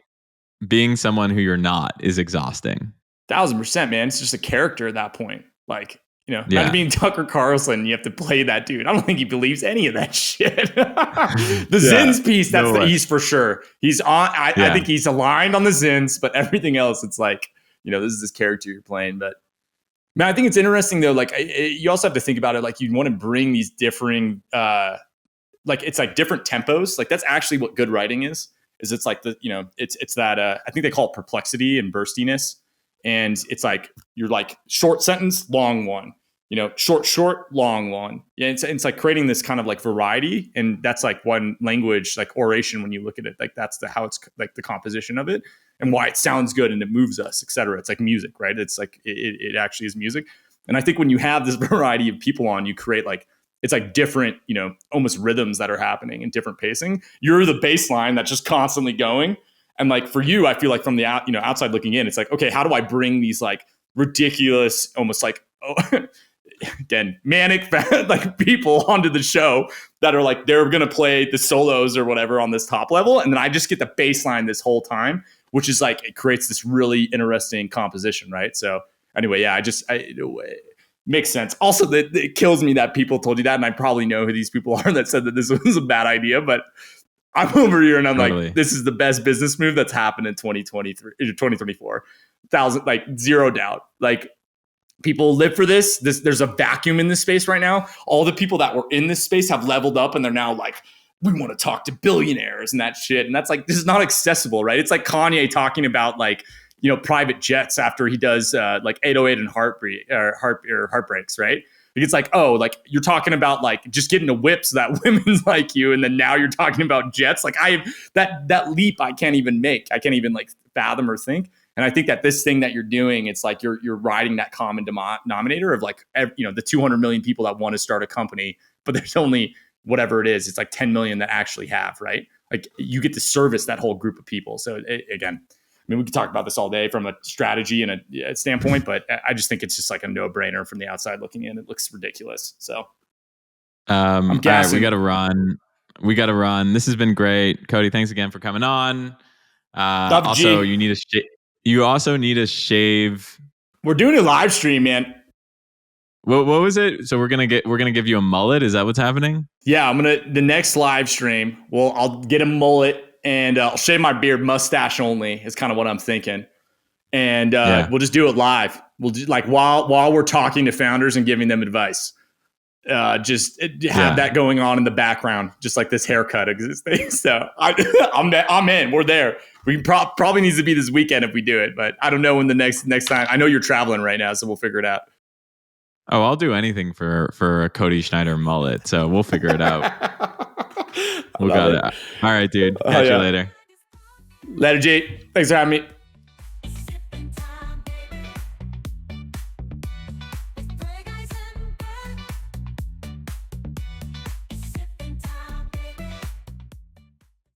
Being someone who you're not is exhausting. 1,000%, man. It's just a character at that point. Like, not being Tucker Carlson, you have to play that dude. I don't think he believes any of that shit. The Zins piece, he's for sure. He's on. I think he's aligned on the Zins, but everything else, it's like, this is this character you're playing. But man, I think it's interesting though. Like you also have to think about it. Like you want to bring these differing, it's like different tempos. Like that's actually what good writing is it's like it's that, I think they call it perplexity and burstiness. And it's like, you're like short sentence, long one, short, long one. Yeah. It's like creating this kind of like variety. And that's like one language, like oration, when you look at it, like that's how it's like the composition of it and why it sounds good and it moves us, et cetera. It's like music, right? It's like, it actually is music. And I think when you have this variety of people on, you create like, it's like different, almost rhythms that are happening and different pacing. You're the baseline that's just constantly going. And like for you, I feel like from the outside looking in, it's like, okay, how do I bring these like ridiculous, almost like, again, manic like people onto the show that are like, they're going to play the solos or whatever on this top level. And then I just get the baseline this whole time, which is like, it creates this really interesting composition. Right. So anyway, yeah, makes sense. Also, it kills me that people told you that, and I probably know who these people are that said that this was a bad idea. But I'm over here, and I'm like, this is the best business move that's happened in 2023, 2024, like zero doubt. Like people live for this. There's a vacuum in this space right now. All the people that were in this space have leveled up, and they're now like, we want to talk to billionaires and that shit. And that's like, this is not accessible, right? It's like Kanye talking about like, private jets after he does like 808 and Heartbreaks, right? It's like, oh, like you're talking about like just getting a whip so that women's like you, and then now you're talking about jets. Like that leap I can't even make. I can't even like fathom or think. And I think that this thing that you're doing, it's like you're riding that common denominator of like, the 200 million people that want to start a company, but there's only whatever it is. It's like 10 million that actually have, right? Like you get to service that whole group of people. So again, I mean, we could talk about this all day from a strategy and a standpoint, but I just think it's just like a no-brainer from the outside looking in. It looks ridiculous. So I'm guessing. All right, we got to run. This has been great. Cody, thanks again for coming on. Also, you also need a shave. We're doing a live stream, man. What was it? So we're gonna give you a mullet. Is that what's happening? Yeah, the next live stream. Well, I'll get a mullet. And I'll shave my beard, mustache only is kind of what I'm thinking. And we'll just do it live. We'll do like while we're talking to founders and giving them advice. Just have that going on in the background, just like this haircut existing. So I'm in. We're there. We probably needs to be this weekend if we do it, but I don't know when the next time. I know you're traveling right now, so we'll figure it out. Oh, I'll do anything for a Cody Schneider mullet. So we'll figure it out. We got it. All right, dude. Catch you later. Later, G. Thanks for having me.